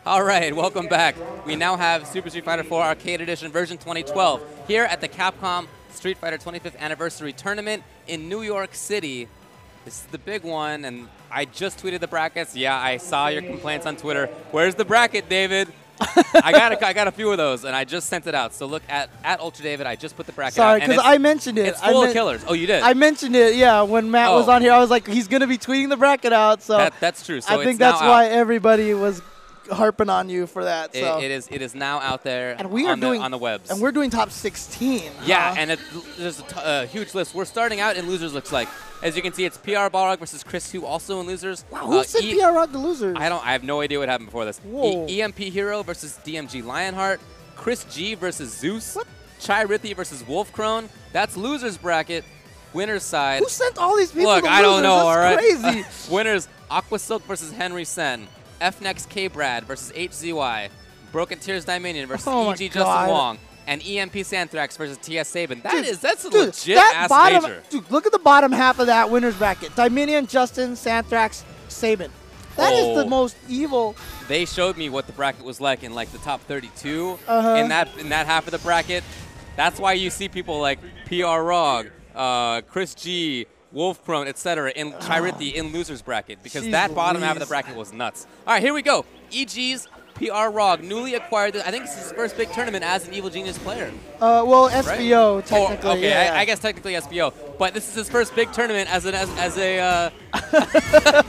All right, welcome back. We now have Super Street Fighter 4 Arcade Edition version 2012 here at the Capcom Street Fighter 25th Anniversary Tournament in New York City. This is the big one, and I just tweeted the brackets. Yeah, I saw your complaints on Twitter. Where's the bracket, David? I got a few of those, and I just sent it out. So look at Ultra David. I just put the bracket out. Sorry, because I mentioned it. It's full of killers. Oh, you did? I mentioned it, yeah. When Matt was on here, I was like, he's going to be tweeting the bracket out. So that's true. So I think that's why everybody was harping on you for that. So. It is now out there and we are on the webs. And we're doing top 16. Yeah, and there's a huge list. We're starting out in losers, looks like. As you can see, it's PR Balrog versus Chris Hu, also in losers. Wow, who said PR Balrog the losers? I have no idea what happened before this. EMP Hero versus DMG Lionheart. Chris G versus Zeus. What? Chai Rithi versus Wolf Crone. That's losers bracket. Winners side. Who sent all these people Look, to I don't know, That's all right? crazy. Winners, Aqua Silk versus Henry Sen. FNext Kbrad versus HZY. Broken Tears Dominion versus EG Justin Wong. And EMP Santhrax versus TS Sabin. That's a legit ass major. Dude, look at the bottom half of that winner's bracket. Dominion, Justin, Santhrax, Sabin. That is the most evil. They showed me what the bracket was like in like the top 32 in that half of the bracket. That's why you see people like PR Rog, Chris G, Wolf Crone, etc. in Chirithi in losers bracket because that bottom half of the bracket was nuts. All right, here we go. EG's PR Rog, newly acquired. I think this is his first big tournament as an Evil Genius player. Well, SBO right? technically. Okay, yeah. I guess technically SBO, but this is his first big tournament as a.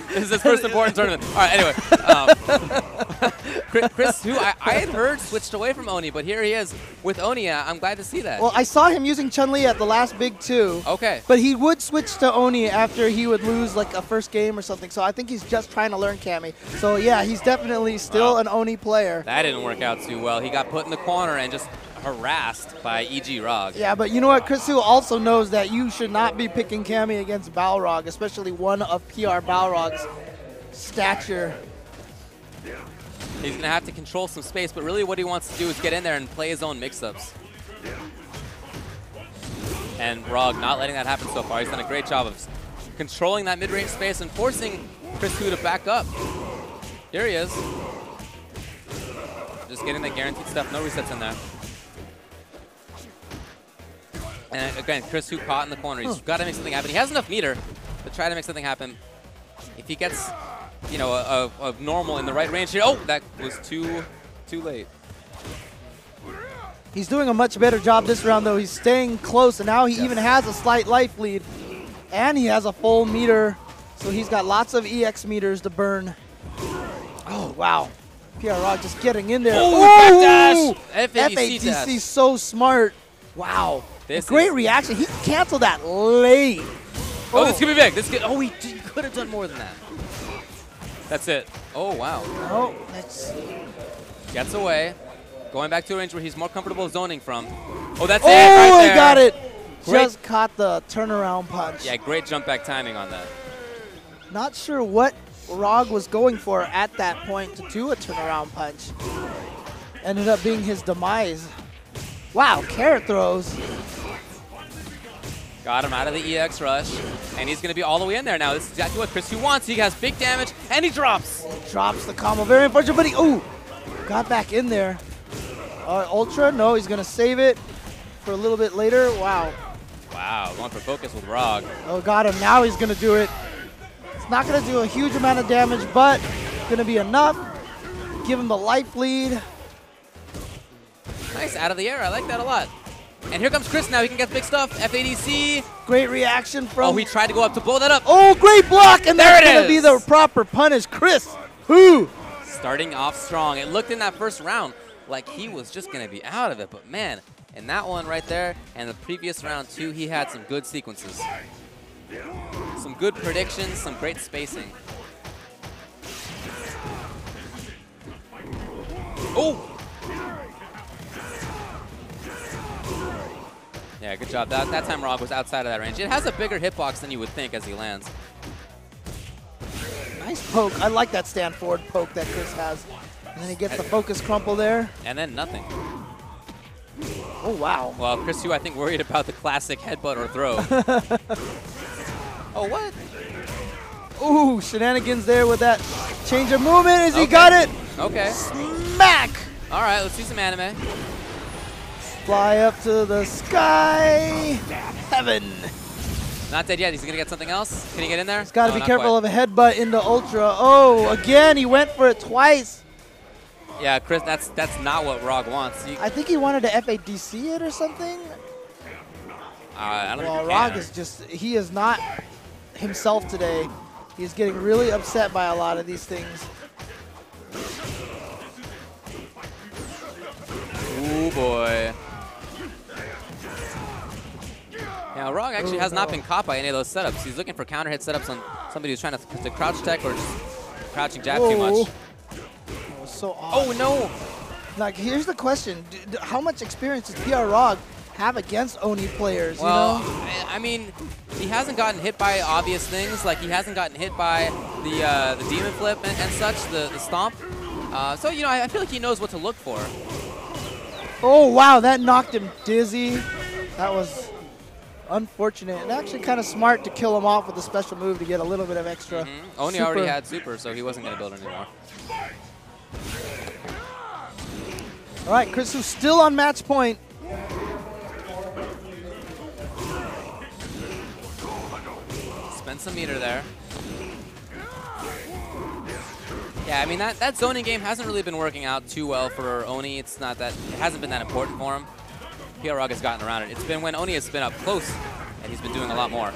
This is his first important tournament. All right, anyway, Chris, who I had heard switched away from Oni, but here he is with Oni. I'm glad to see that. Well, I saw him using Chun-Li at the last big two. Okay. But he would switch to Oni after he would lose like a first game or something. So I think he's just trying to learn Cammy. So yeah, he's definitely still an Oni player. That didn't work out too well. He got put in the corner and just harassed by EG Rog. Yeah, but you know what? Chris Hu also knows that you should not be picking Cammy against Balrog, especially one of PR Balrog's stature. He's going to have to control some space, but really what he wants to do is get in there and play his own mix-ups. And Rog not letting that happen so far. He's done a great job of controlling that mid-range space and forcing Chris Hu to back up. Here he is. Just getting that guaranteed stuff. No resets in there. And again, Chris Hu caught in the corner. He's got to make something happen. He has enough meter to try to make something happen. If he gets, you know, a normal in the right range here. Oh, that was too late. He's doing a much better job this round, though. He's staying close, and now he even has a slight life lead. And he has a full meter, so he's got lots of EX meters to burn. Oh, wow. PR Rog just getting in there. Oh, FADC so smart. Wow. Great reaction. He canceled that late. Oh, this could be big. He could have done more than that. That's it. Oh, wow. Oh, let's see. Gets away. Going back to a range where he's more comfortable zoning from. Oh, that's it right there. He got it. Just caught the turnaround punch. Yeah, great jump back timing on that. Not sure what Rog was going for at that point to do a turnaround punch. Ended up being his demise. Wow, carrot throws. Got him out of the EX rush, and he's going to be all the way in there now. This is exactly what Chris Hu wants. He has big damage, and he drops. Drops the combo. Very unfortunate, but he got back in there. Ultra, no, he's going to save it for a little bit later. Wow. Wow, going for focus with Rog. Oh, got him. Now he's going to do it. It's not going to do a huge amount of damage, but going to be enough. Give him the life lead. Nice, out of the air. I like that a lot. And here comes Chris now. He can get big stuff. FADC. Great reaction from... Oh, he tried to go up to blow that up. Oh, great block. And that's going to be the proper punish. Chris Hu. Starting off strong. It looked in that first round like he was just going to be out of it. But, man, in that one right there and the previous round, too, he had some good sequences. Some good predictions, some great spacing. Oh! Yeah, good job. That time Rog was outside of that range. It has a bigger hitbox than you would think as he lands. Nice poke. I like that stand forward poke that Chris has. And then he gets the focus crumple there. And then nothing. Oh, wow. Well, Chris Hu, I think, worried about the classic headbutt or throw. Oh, what? Ooh, shenanigans there with that change of movement as he got it. Okay. Smack. All right, let's see some anime. Fly up to the sky. Heaven. Not dead yet. He's going to get something else. Can he get in there? He's got to No, be not careful quite. of a headbutt into Ultra. Oh, again, he went for it twice. Yeah, Chris, that's not what Rog wants. I think he wanted to FADC it or something. I don't Well, think Rog is just, he is not himself today. He's getting really upset by a lot of these things. Ooh, boy. Now, Rog actually has not been caught by any of those setups. He's looking for counter hit setups on somebody who's trying to crouch tech or just crouching jab too much. That was so odd. Oh, no. Like, here's the question. How much experience does PR Rog have against Oni players, Well, you know? I mean, he hasn't gotten hit by obvious things. Like, he hasn't gotten hit by the demon flip and such, the stomp. So, you know, I feel like he knows what to look for. Oh, wow, that knocked him dizzy. That was unfortunate. And actually kind of smart to kill him off with a special move to get a little bit of extra. Oni already had super, so he wasn't going to build anymore. All right, Chris, who's still on match point. Spend some meter there. Yeah, I mean, that zoning game hasn't really been working out too well for Oni. It hasn't been that important for him. PR Rog has gotten around it. It's been when Oni has been up close, and he's been doing a lot more.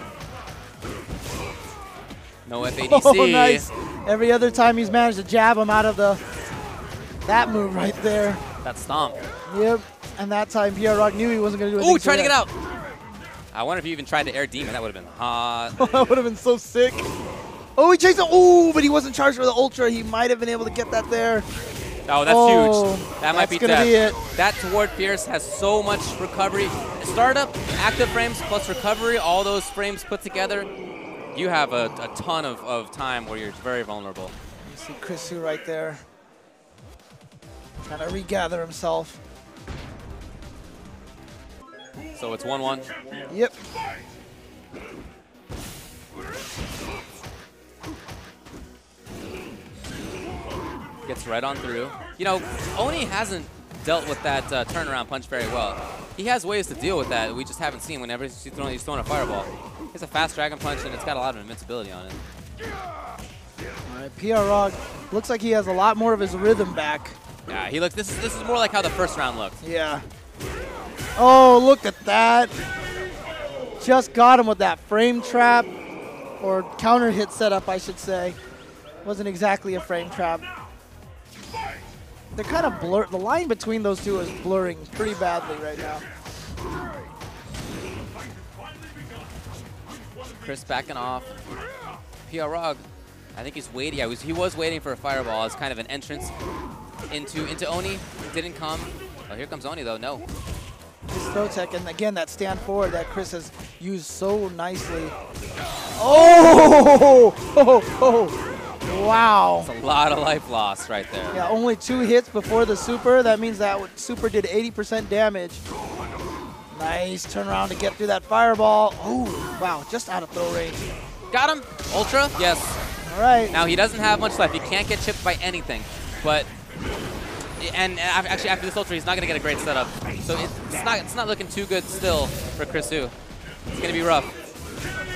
No FADC. Oh, nice. Every other time he's managed to jab him out of that move right there. That stomp. Yep. And that time PR Rog knew he wasn't going to do anything. Ooh, trying to get out. I wonder if he even tried to air demon. That would have been hot. That would have been so sick. Oh, he chased him. Ooh, but he wasn't charged for the Ultra. He might have been able to get that there. Oh, that's huge. That might be gonna be it. That toward Fierce has so much recovery. Startup, active frames plus recovery, all those frames put together, you have a ton of time where you're very vulnerable. You see Chris Hu right there. Trying to regather himself. So it's 1-1. Yep. Gets right on through. You know, Oni hasn't dealt with that turnaround punch very well. He has ways to deal with that. We just haven't seen whenever he's throwing a fireball. He has a fast dragon punch, and it's got a lot of invincibility on it. All right, PR Rog looks like he has a lot more of his rhythm back. Yeah, he looks. This is more like how the first round looked. Yeah. Oh, look at that. Just got him with that frame trap, or counter hit setup, I should say. Wasn't exactly a frame trap. They're kind of blurred. The line between those two is blurring pretty badly right now. Chris backing off. PR Rog, I think he's waiting. Yeah, he was waiting for a fireball as kind of an entrance into Oni. Didn't come. Oh, here comes Oni though. No. His throw tech, and again that stand forward that Chris has used so nicely. Oh! Oh! Wow. That's a lot of life lost right there. Yeah, only 2 hits before the super. That means that super did 80% damage. Nice turn around to get through that fireball. Oh, wow, just out of throw range. Got him. Ultra. Yes. All right. Now he doesn't have much left. He can't get chipped by anything. But actually after this Ultra, he's not gonna get a great setup. So it's not looking too good still for Chris Hu. It's gonna be rough.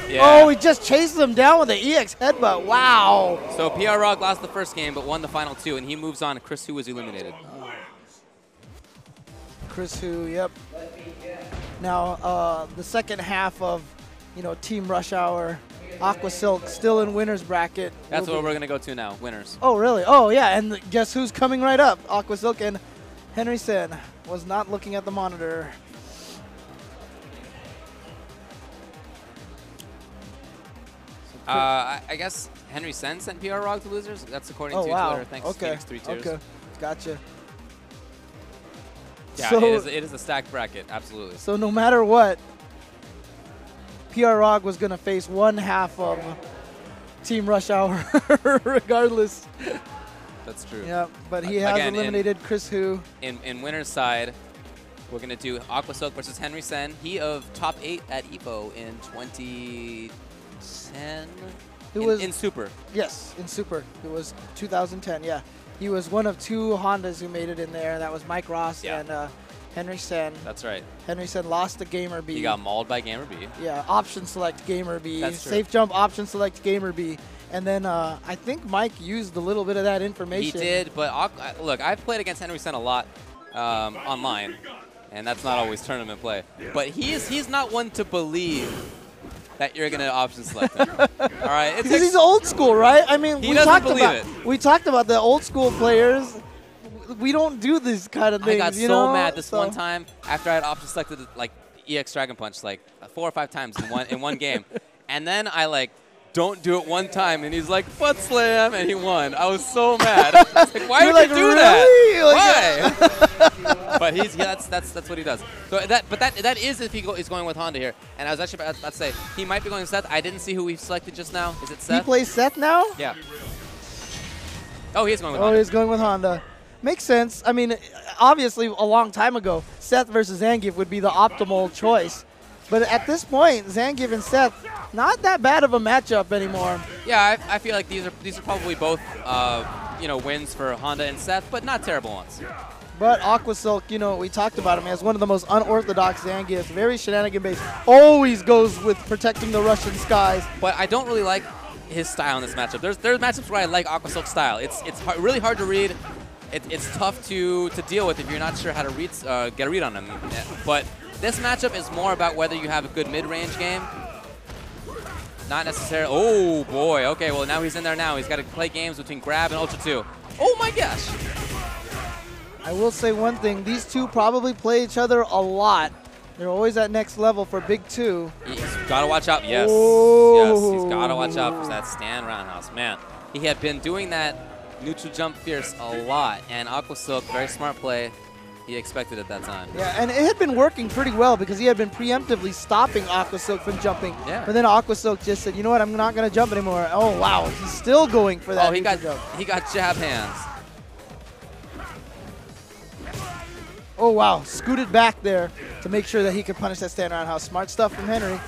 Yeah. Oh, he just chased him down with the EX headbutt. Wow. So PR Rog lost the first game, but won the final 2, and he moves on. Chris Hu was eliminated. Chris Hu, yep. Now, the second half of, Team Rush Hour, Aqua Silk still in winner's bracket. That's what we're going to go to now, winners. Oh, really? Oh, yeah, and guess who's coming right up? Aqua Silk and Henry Sen was not looking at the monitor. I guess Henry Sen sent PR Rog to losers. That's according to Twitter. Thanks, Okay. Phoenix 3 Tiers. Okay. Gotcha. Yeah, so, it is a stacked bracket, absolutely. So no matter what, PR Rog was going to face one half of Team Rush Hour regardless. That's true. Yeah, but he has eliminated Chris Hu. In winner's side, we're going to do Aqua Silk versus Henry Sen. He of top 8 at EVO in 2010. in Super. Yes, in Super. It was 2010, yeah. He was one of 2 Hondas who made it in there. That was Mike Ross and Henry Sen. That's right. Henry Sen lost to Gamer B. He got mauled by Gamer B. Yeah, option select Gamer B. That's true. Safe jump option select Gamer B. And then I think Mike used a little bit of that information. He did, but look, I've played against Henry Sen a lot online, and that's not always tournament play. But he's not one to believe that you're going to option select him. All right? Because he's old school, right? I mean, we talked about the old school players. We don't do these kind of things. I got so mad this one time after I had option selected like EX Dragon Punch like 4 or 5 times in one game, and then I like don't do it one time, and he's like butt slam, and he won. I was so mad. I was like, why would you do that? Why? But that's what he does. So that is if he's going with Honda here. And I was actually about to say he might be going with Seth. I didn't see who he selected just now. Is it Seth? He plays Seth now? Yeah. Oh, he's going with Honda. Oh, he's going with Honda. Makes sense. I mean, obviously, a long time ago, Seth versus Zangief would be the optimal choice. But at this point, Zangief and Seth, not that bad of a matchup anymore. Yeah, I feel like these are probably both wins for Honda and Seth, but not terrible ones. But Aqua Silk, we talked about him as one of the most unorthodox Zangiefs, very shenanigan-based, always goes with protecting the Russian skies. But I don't really like his style in this matchup. There's matchups where I like Aqua Silk's style. It's really hard to read. It's tough to deal with if you're not sure how to get a read on him. But this matchup is more about whether you have a good mid-range game. Not necessarily. Oh, boy. Okay, well, now he's in there now. He's got to play games between Grab and Ultra 2. Oh, my gosh. I will say one thing. These two probably play each other a lot. They're always at next level for Big 2. He's got to watch out. Yes. Oh. Yes, he's got to watch out for that stand roundhouse. Man, he had been doing that neutral jump fierce a lot, and Aqua Silk, very smart play. He expected at that time. Yeah, and it had been working pretty well because he had been preemptively stopping Aqua Silk from jumping. Yeah. But then Aqua Silk just said, you know what, I'm not going to jump anymore. Oh, wow, he's still going for that jump. He got jab hands. Oh, wow, scooted back there to make sure that he could punish that stand roundhouse. Smart stuff from Henry.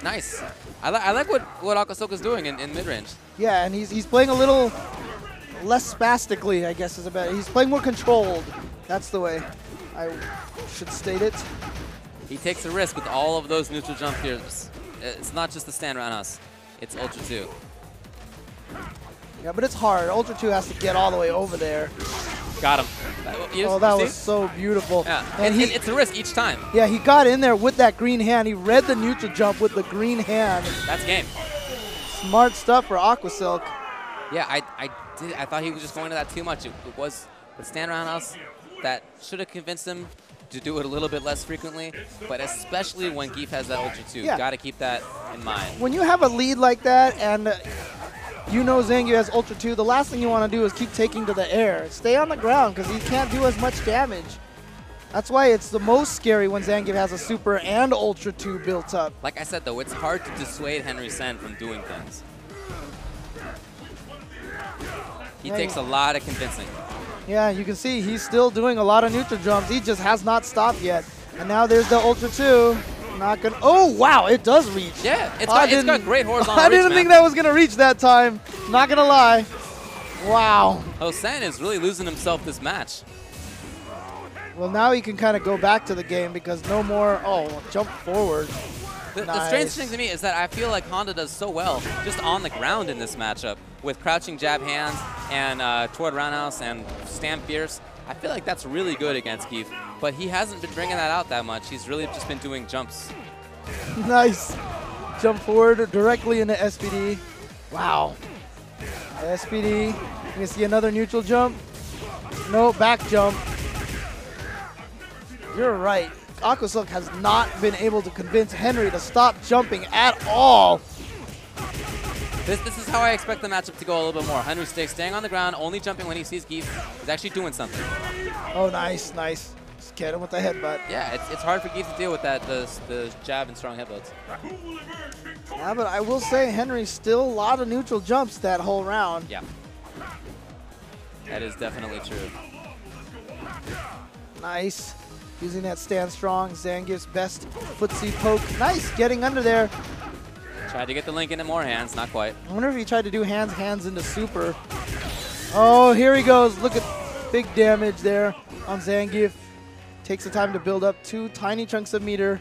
Nice. I like what Aqua Silk is doing in mid-range. Yeah, and he's playing a little less spastically, I guess is a better. He's playing more controlled. That's the way I should state it. He takes a risk with all of those neutral jump fears. It's not just the stand roundhouse. It's Ultra 2. Yeah, but it's hard. Ultra 2 has to get all the way over there. Got him. Oh, that was so beautiful. Yeah, and it's a risk each time. Yeah, he got in there with that green hand. He read the neutral jump with the green hand. That's game. Smart stuff for Aqua Silk. Yeah, I thought he was just going to that too much. It was the stand roundhouse that should have convinced him to do it a little bit less frequently, but especially when Geef has that Ultra 2. Yeah. Got to keep that in mind. When you have a lead like that and you know Zangief has Ultra 2, the last thing you want to do is keep taking to the air. Stay on the ground because he can't do as much damage. That's why it's the most scary when Zangief has a Super and Ultra 2 built up. Like I said, though, it's hard to dissuade Henry Sen from doing things. He takes a lot of convincing. Yeah, you can see he's still doing a lot of neutral jumps. He just has not stopped yet. And now there's the Ultra 2. Not gonna. Oh, wow, it does reach. Yeah, it's got great horizontal reach, I didn't think that was going to reach that time. Not going to lie. Wow. Oh, Sen is really losing himself this match. Well, now he can kind of go back to the game because no more, jump forward. The strange thing to me is that I feel like Honda does so well just on the ground in this matchup with crouching jab hands and toward roundhouse and stand fierce. I feel like that's really good against Geef, but he hasn't been bringing that out that much. He's really just been doing jumps. Nice. Jump forward directly into SPD. Wow. SPD. You can see another neutral jump. No, back jump. You're right. Aqua Silk has not been able to convince Henry to stop jumping at all. This is how I expect the matchup to go a little bit more. Henry staying on the ground, only jumping when he sees Geef. He's actually doing something. Oh, nice, nice. Just get him with the headbutt. Yeah, it's hard for Geef to deal with that, the jab and strong headbutts. Yeah, but I will say Henry still a lot of neutral jumps that whole round. Yeah. That is definitely true. Nice. Using that stand strong, Zangief's best footsie poke. Nice, getting under there. Tried to get the link into more hands, not quite. I wonder if he tried to do hands into super. Oh, here he goes. Look at big damage there on Zangief. Takes the time to build up 2 tiny chunks of meter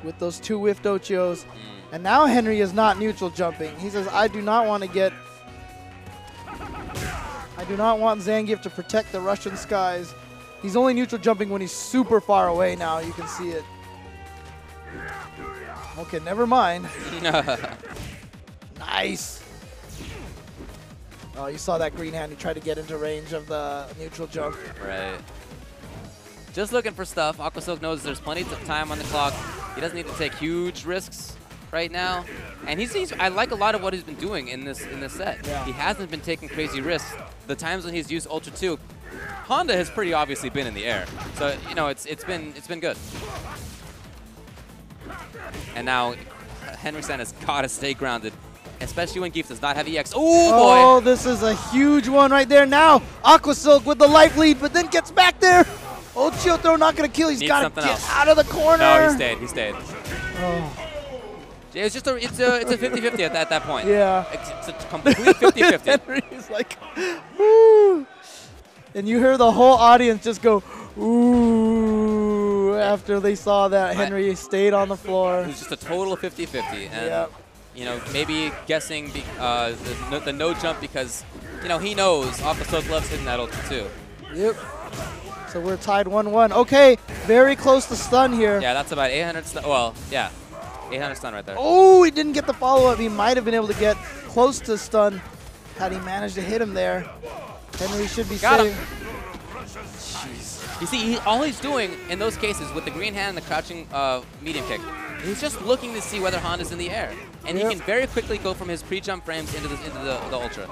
with those 2 whiff dochios. And now Henry is not neutral jumping. He says, I do not want Zangief to protect the Russian skies. He's only neutral jumping when he's super far away now. You can see it. Okay, never mind. Nice. Oh, you saw that green hand. He tried to get into range of the neutral jump. Right. Just looking for stuff. Aqua Silk knows there's plenty of time on the clock. He doesn't need to take huge risks right now. And I like a lot of what he's been doing in this set. Yeah. He hasn't been taking crazy risks. The times when he's used Ultra 2, Honda has pretty obviously been in the air. So, you know, it's been good. And now Henry Sen has got to stay grounded, especially when Gief does not have EX. Oh, boy. Oh, this is a huge one right there. Now, Aqua Silk with the life lead, but then gets back there. Ochio throw not going to kill. He's got to get out of the corner. No, he stayed. He stayed. Oh. It's just a 50-50 at that point. Yeah. It's a complete 50-50. Henry's like, woo. And you hear the whole audience just go, ooh, after they saw that Henry stayed on the floor. It was just a total of 50-50. And, yep. you know, maybe guessing the no jump because, you know, he knows Aqua Silk loves hitting that ultra too. Yep. So we're tied 1-1. Okay, very close to stun here. Yeah, that's about 800 stun. Well, yeah, 800 stun right there. Oh, he didn't get the follow-up. He might have been able to get close to stun had he managed to hit him there. Henry should be safe. You see, all he's doing in those cases with the green hand and the crouching medium kick, he's just looking to see whether Honda's in the air. And he can very quickly go from his pre-jump frames into the ultra.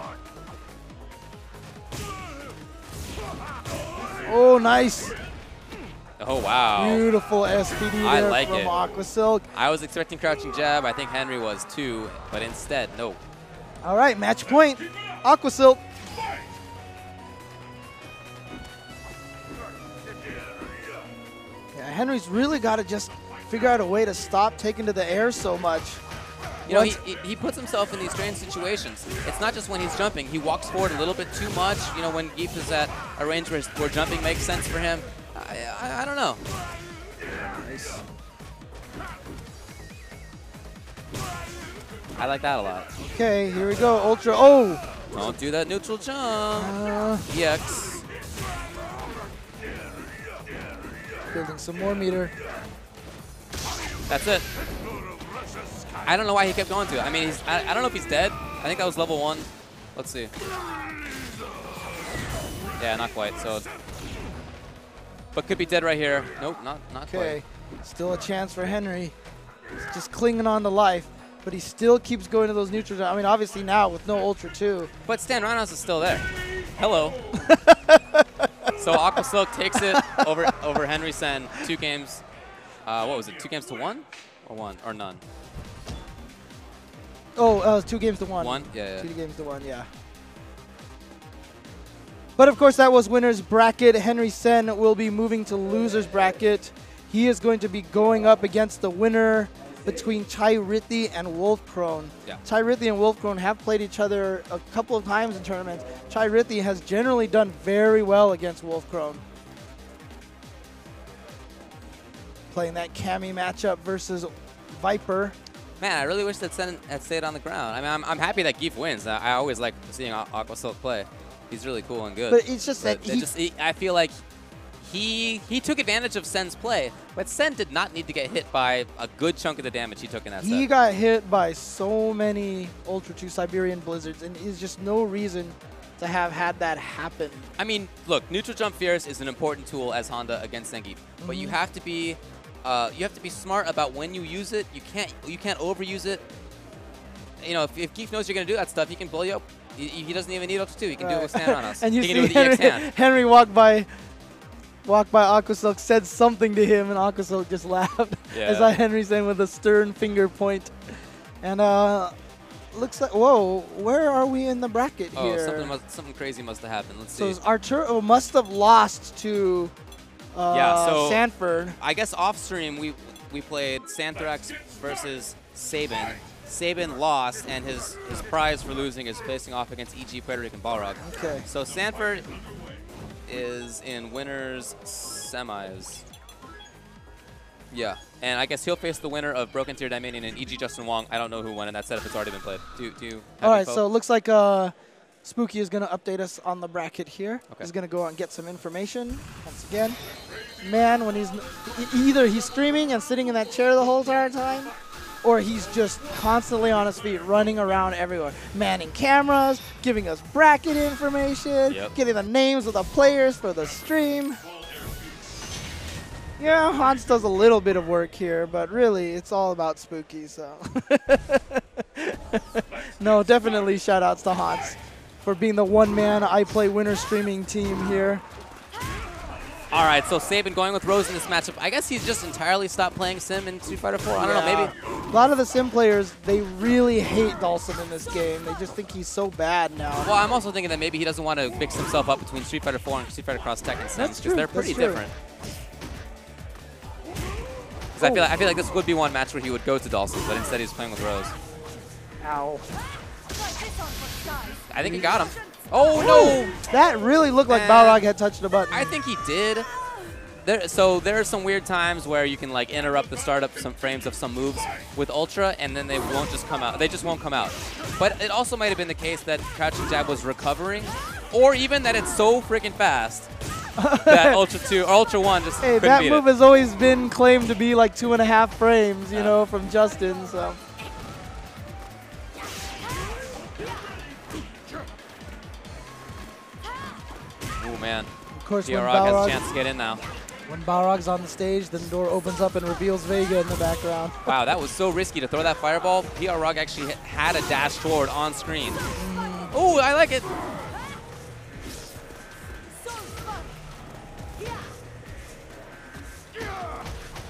Oh, nice. Oh, wow. Beautiful SPD there from Aqua Silk. I was expecting crouching jab. I think Henry was too, but instead, no. All right, match point. Aqua Silk. Yeah, Henry's really got to just figure out a way to stop taking to the air so much. You know, he puts himself in these strange situations. It's not just when he's jumping. He walks forward a little bit too much. You know, when Gief is at a range where jumping makes sense for him. I don't know. Nice. I like that a lot. Okay, here we go. Ultra. Oh! Don't do that neutral jump. EX. Building some more meter. That's it. I don't know why he kept going to it. I mean, I don't know if he's dead. I think that was level 1. Let's see. Yeah, not quite. So, but could be dead right here. Nope, not okay. quite. Still a chance for Henry. He's just clinging on to life, but he still keeps going to those neutrals. I mean, obviously now with no Ultra 2. But Stan Rhinos is still there. Hello. So Aqua Silk takes it over Henry Sen. 2 games. What was it? 2 games to 1? Or 1? Or none? Oh, 2 games to 1. 1? Yeah. 2 games to 1, yeah. But of course, that was winner's bracket. Henry Sen will be moving to loser's bracket. He is going to be going up against the winner between Chai Rithi and Wolf Crone. Yeah. Chai Rithi and Wolf Crone have played each other a couple of times in tournaments. Chai Rithi has generally done very well against Wolf Crone. Playing that Cammy matchup versus Viper. Man, I really wish that Sen had stayed on the ground. I mean, I'm happy that Gief wins. I always like seeing Aqua Silk play. He's really cool and good. But it's just that I feel like he took advantage of Sen's play, but Sen did not need to get hit by a good chunk of the damage he took in that set. He got hit by so many Ultra 2 Siberian Blizzards, and there's just no reason to have had that happen. I mean, look, neutral jump fierce is an important tool as Honda against Zangief, but you have to be smart about when you use it. You can't overuse it. You know, if Gief knows you're gonna do that stuff, he can blow you up. He doesn't even need Ultra 2. He can do it with Stand on us. And you he see Henry walk by Aqua Silk, said something to him, and Aqua Silk just laughed. Yeah. As Henry saying with a stern finger point. And looks like, whoa, where are we in the bracket here? Something crazy must have happened. Let's so see. Arturo must have lost to Sanford. I guess off stream we played Santhrax versus Sabin. Sabin lost, and his prize for losing is facing off against EG Puerto Rican Balrog. Okay. So Sanford is in winners semis. Yeah, and I guess he'll face the winner of Broken Tier Dominion and EG Justin Wong. I don't know who won in that setup. It's already been played. Do you have All right, info? so it looks like Spooky is going to update us on the bracket here. Okay. He's going to go out and get some information once again. Man, when either he's streaming and sitting in that chair the whole entire time, or he's just constantly on his feet, running around everywhere, manning cameras, giving us bracket information, getting the names of the players for the stream. Yeah, Hans does a little bit of work here, but really it's all about Spooky, so. No, definitely shout outs to Hans for being the one-man I Play winner streaming team here. All right, so Sabin going with Rose in this matchup. I guess he's just entirely stopped playing Sim in Street Fighter 4. I don't know, maybe. A lot of the Sim players, they really hate Dawson in this game. They just think he's so bad now. Well, I'm also thinking that maybe he doesn't want to mix himself up between Street Fighter 4 and Street Fighter Cross Tekken Sim, because they're pretty different. Because I feel like this would be one match where he would go to Dawson, but instead he's playing with Rose. Ow. I think he got him. Oh, no! That really looked like Balrog had touched the button. I think he did. So there are some weird times where you can like interrupt the startup some frames of some moves with Ultra, and then they won't just come out. They just won't come out. But it also might have been the case that crouching jab was recovering, or even that it's so freaking fast that Ultra 2 or Ultra 1 just couldn't that beat move it. has always been claimed to be like 2.5 frames, you know, from Justin. So. Oh man. Of course, Balrog has a chance to get in now. When Balrog's on the stage, then the door opens up and reveals Vega in the background. Wow, that was so risky to throw that fireball. Balrog actually had a dash forward on screen. Oh, I like it.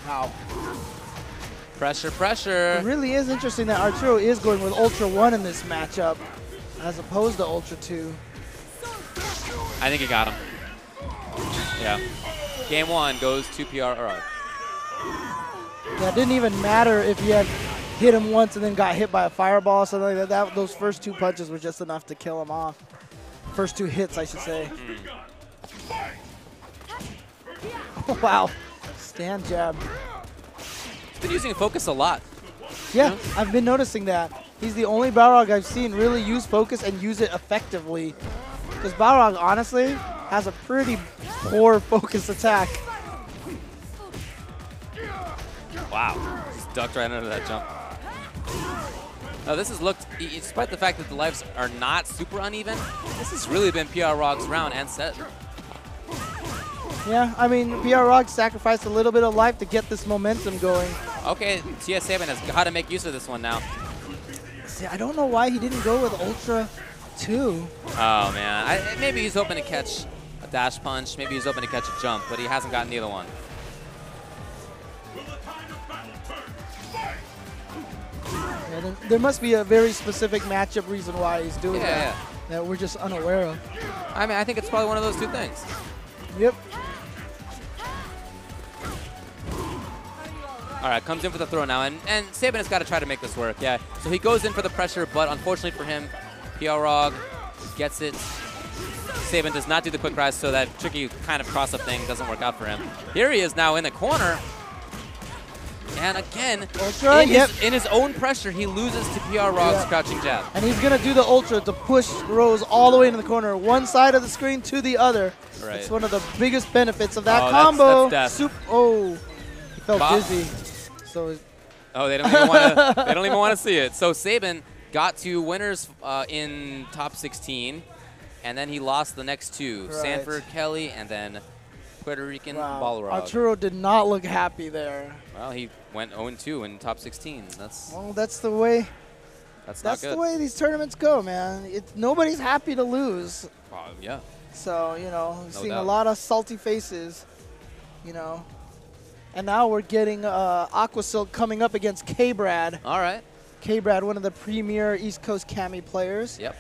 Wow. Pressure, pressure. It really is interesting that Arturo is going with Ultra 1 in this matchup, as opposed to Ultra 2. I think he got him. Yeah. Game 1 goes to PRRog. Yeah, it didn't even matter if he had hit him once and then got hit by a fireball or something like that. Those first 2 punches were just enough to kill him off. First 2 hits, I should say. Oh, wow. Stand jab. He's been using focus a lot. Yeah, I've been noticing that. He's the only Balrog I've seen really use focus and use it effectively. Because Balrog, honestly, has a pretty poor focus attack. Wow. Just ducked right under that jump. Now this has looked, despite the fact that the lives are not super uneven, this has really been PRRog's round and set. Yeah, I mean, PRRog sacrificed a little bit of life to get this momentum going. Okay, TS Sabin has got to make use of this one now. See, I don't know why he didn't go with Ultra 2. Oh, man. Maybe he's hoping to catch a dash punch. Maybe he's hoping to catch a jump, but he hasn't gotten either one. Yeah, there must be a very specific matchup reason why he's doing that that we're just unaware of. I mean, I think it's probably one of those 2 things. Yep. All right, comes in for the throw now, and Sabin has got to try to make this work, yeah. So he goes in for the pressure, but unfortunately for him, PRRog gets it. Sabin does not do the quick rise, so that tricky kind of cross-up thing doesn't work out for him. Here he is now in the corner. And again, Ultra, in his own pressure, he loses to PRRog's crouching jab. And he's going to do the Ultra to push Rose all the way into the corner, one side of the screen to the other. Right. It's one of the biggest benefits of that combo. That's death. He felt dizzy. So they don't even want to see it. So Sabin got to winners in top 16, and then he lost the next 2, right. Sanford, Kelly, and then Puerto Rican Balrog. Arturo did not look happy there. Well, he went 0-2 in top 16. That's the way. That's That's not good. the way these tournaments go, man. Nobody's happy to lose. Yeah. So, you know, we've seen doubt. a lot of salty faces, you know. And now we're getting Aqua Silk coming up against Kbrad. All right. Kbrad, one of the premier East Coast Kami players. Yep.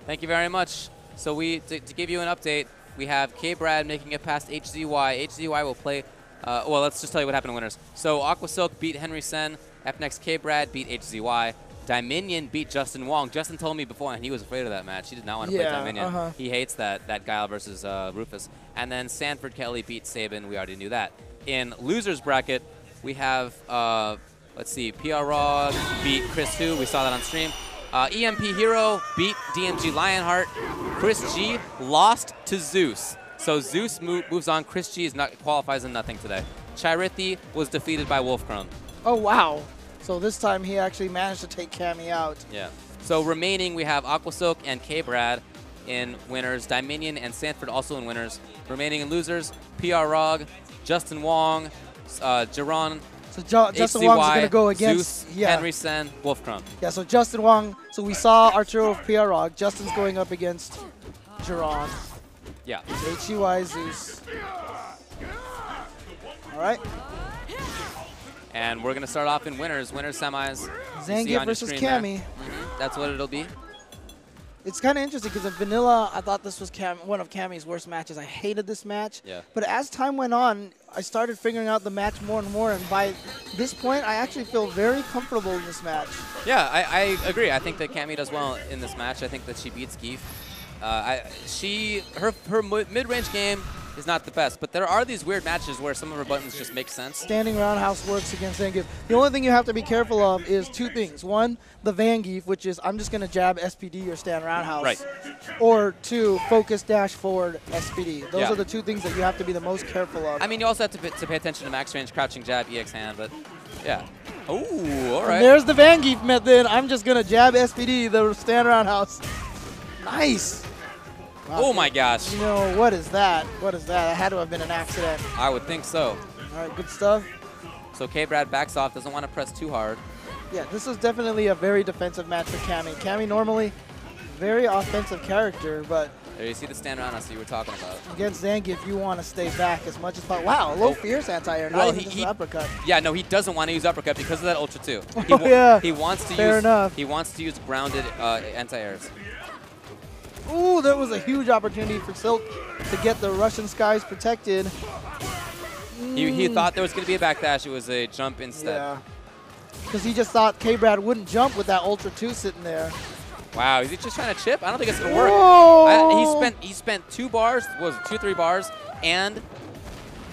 Thank you very much. So to give you an update, we have Kbrad making it past HZY. HZY will play, well, let's just tell you what happened to winners. So Aqua Silk beat Henry Sen F-Next Kbrad beat HZY. Dominion beat Justin Wong. Justin told me before, and he was afraid of that match. He did not want to play Dominion. He hates that Guile versus Rufus. And then Sanford Kelly beat Sabin. We already knew that. In losers bracket, we have, let's see, PR Raw beat Chris Hu. We saw that on stream. EMP Hero beat DMG Lionheart. Chris G lost to Zeus. So Zeus moves on. Chris G qualifies in nothing today. Chirithi was defeated by Wolfcrone. Oh, wow. So this time he actually managed to take Cammy out. Yeah. So remaining, we have Aqua Silk and Kbrad in winners. Dominion and Sanford also in winners. Remaining in losers, PR Rog, Justin Wong, Jiron, so Justin Wong's going to go against Zeus, Henry Sen, Wolfcrone. Yeah, so Justin Wong, so we saw Arturo of PR Rog. Justin's going up against Jiron. Yeah. HCY Zeus. All right. And we're going to start off in winners semis. Zangief versus Cammy. That's what it'll be. It's kind of interesting because in Vanilla, I thought this was one of Cammy's worst matches. I hated this match. Yeah. But as time went on, I started figuring out the match more and more. And by this point, I actually feel very comfortable in this match. Yeah, I agree. I think that Cammy does well in this match. I think that she beats Geef. Her mid-range game is not the best, but there are these weird matches where some of her buttons just make sense. Standing roundhouse works against Zangief. The only thing you have to be careful of is two things. One, the Vangief, which is I'm just going to jab SPD or stand roundhouse. Right. Or two, focus dash forward SPD. Those are the two things that you have to be the most careful of. I mean, you also have to pay attention to max range, crouching jab, EX hand, but yeah. Oh, all right. And there's the Vangief method. I'm just going to jab SPD, the stand roundhouse. Nice. Wow. Oh my gosh. You know, what is that? What is that? It had to have been an accident. I would think so. All right, good stuff. So Kbrad backs off, doesn't want to press too hard. Yeah, this is definitely a very defensive match for Cammy. Cammy normally very offensive character, but there you see the stand around us you were talking about. Against Zangief, you want to stay back as much as possible. Wow, low fierce anti-air, not even just an uppercut. Yeah, no, he doesn't want to use uppercut because of that Ultra 2. He wants to Fair enough. He wants to use grounded anti-airs. Ooh, that was a huge opportunity for Silk to get the Russian skies protected. He thought there was going to be a backdash. It was a jump instead. Yeah. Because he just thought Kbrad wouldn't jump with that Ultra 2 sitting there. Wow, is he just trying to chip? I don't think it's going to work. He spent 2 bars, was it 2-3 bars, and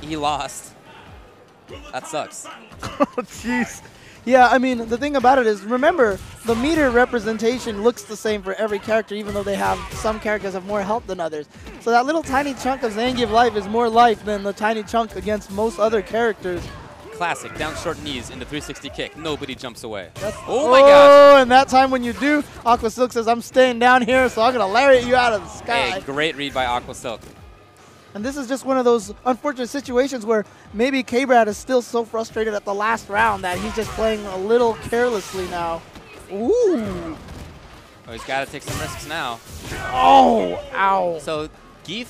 he lost. That sucks. Oh, jeez. Yeah, I mean, the thing about it is, remember, the meter representation looks the same for every character, even though some characters have more health than others. So that little tiny chunk of Zangief life is more life than the tiny chunk against most other characters. Classic, down short knees into 360 kick. Nobody jumps away. Oh my gosh. And that time when you do, Aqua Silk says, I'm staying down here, so I'm going to lariat you out of the sky. Hey, great read by Aqua Silk. And this is just one of those unfortunate situations where maybe Kbrad is still so frustrated at the last round that he's just playing a little carelessly now. Ooh. Oh, he's got to take some risks now. Oh, ow. So Geef,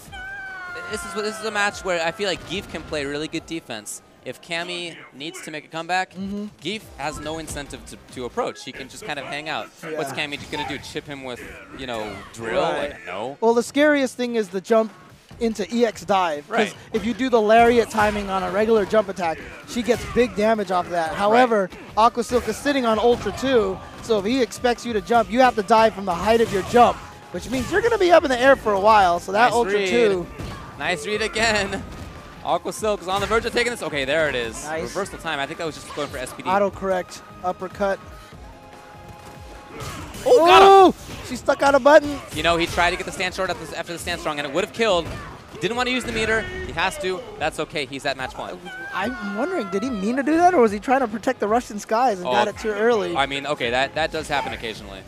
this is a match where I feel like Geef can play really good defense. If Cammy needs to make a comeback, Geef has no incentive to approach. He can just kind of hang out. Yeah. What's Cammy going to do? Chip him with, drill? Right. Like, no. Well, the scariest thing is the jump into EX dive. Because if you do the lariat timing on a regular jump attack, she gets big damage off of that. However, Aqua Silk is sitting on Ultra 2, so if he expects you to jump, you have to dive from the height of your jump, which means you're going to be up in the air for a while. So that nice Ultra read. 2. Nice read again. Aqua Silk is on the verge of taking this. Okay, there it is. Nice. Reversal time. I think that was just going for SPD. Autocorrect, uppercut. Oh, got him! She stuck out a button. He tried to get the stand short after the stand strong, and it would have killed. He didn't want to use the meter. He has to. That's okay. He's at match point. I'm wondering, did he mean to do that, or was he trying to protect the Russian skies and got it too early? I mean, okay, that does happen occasionally.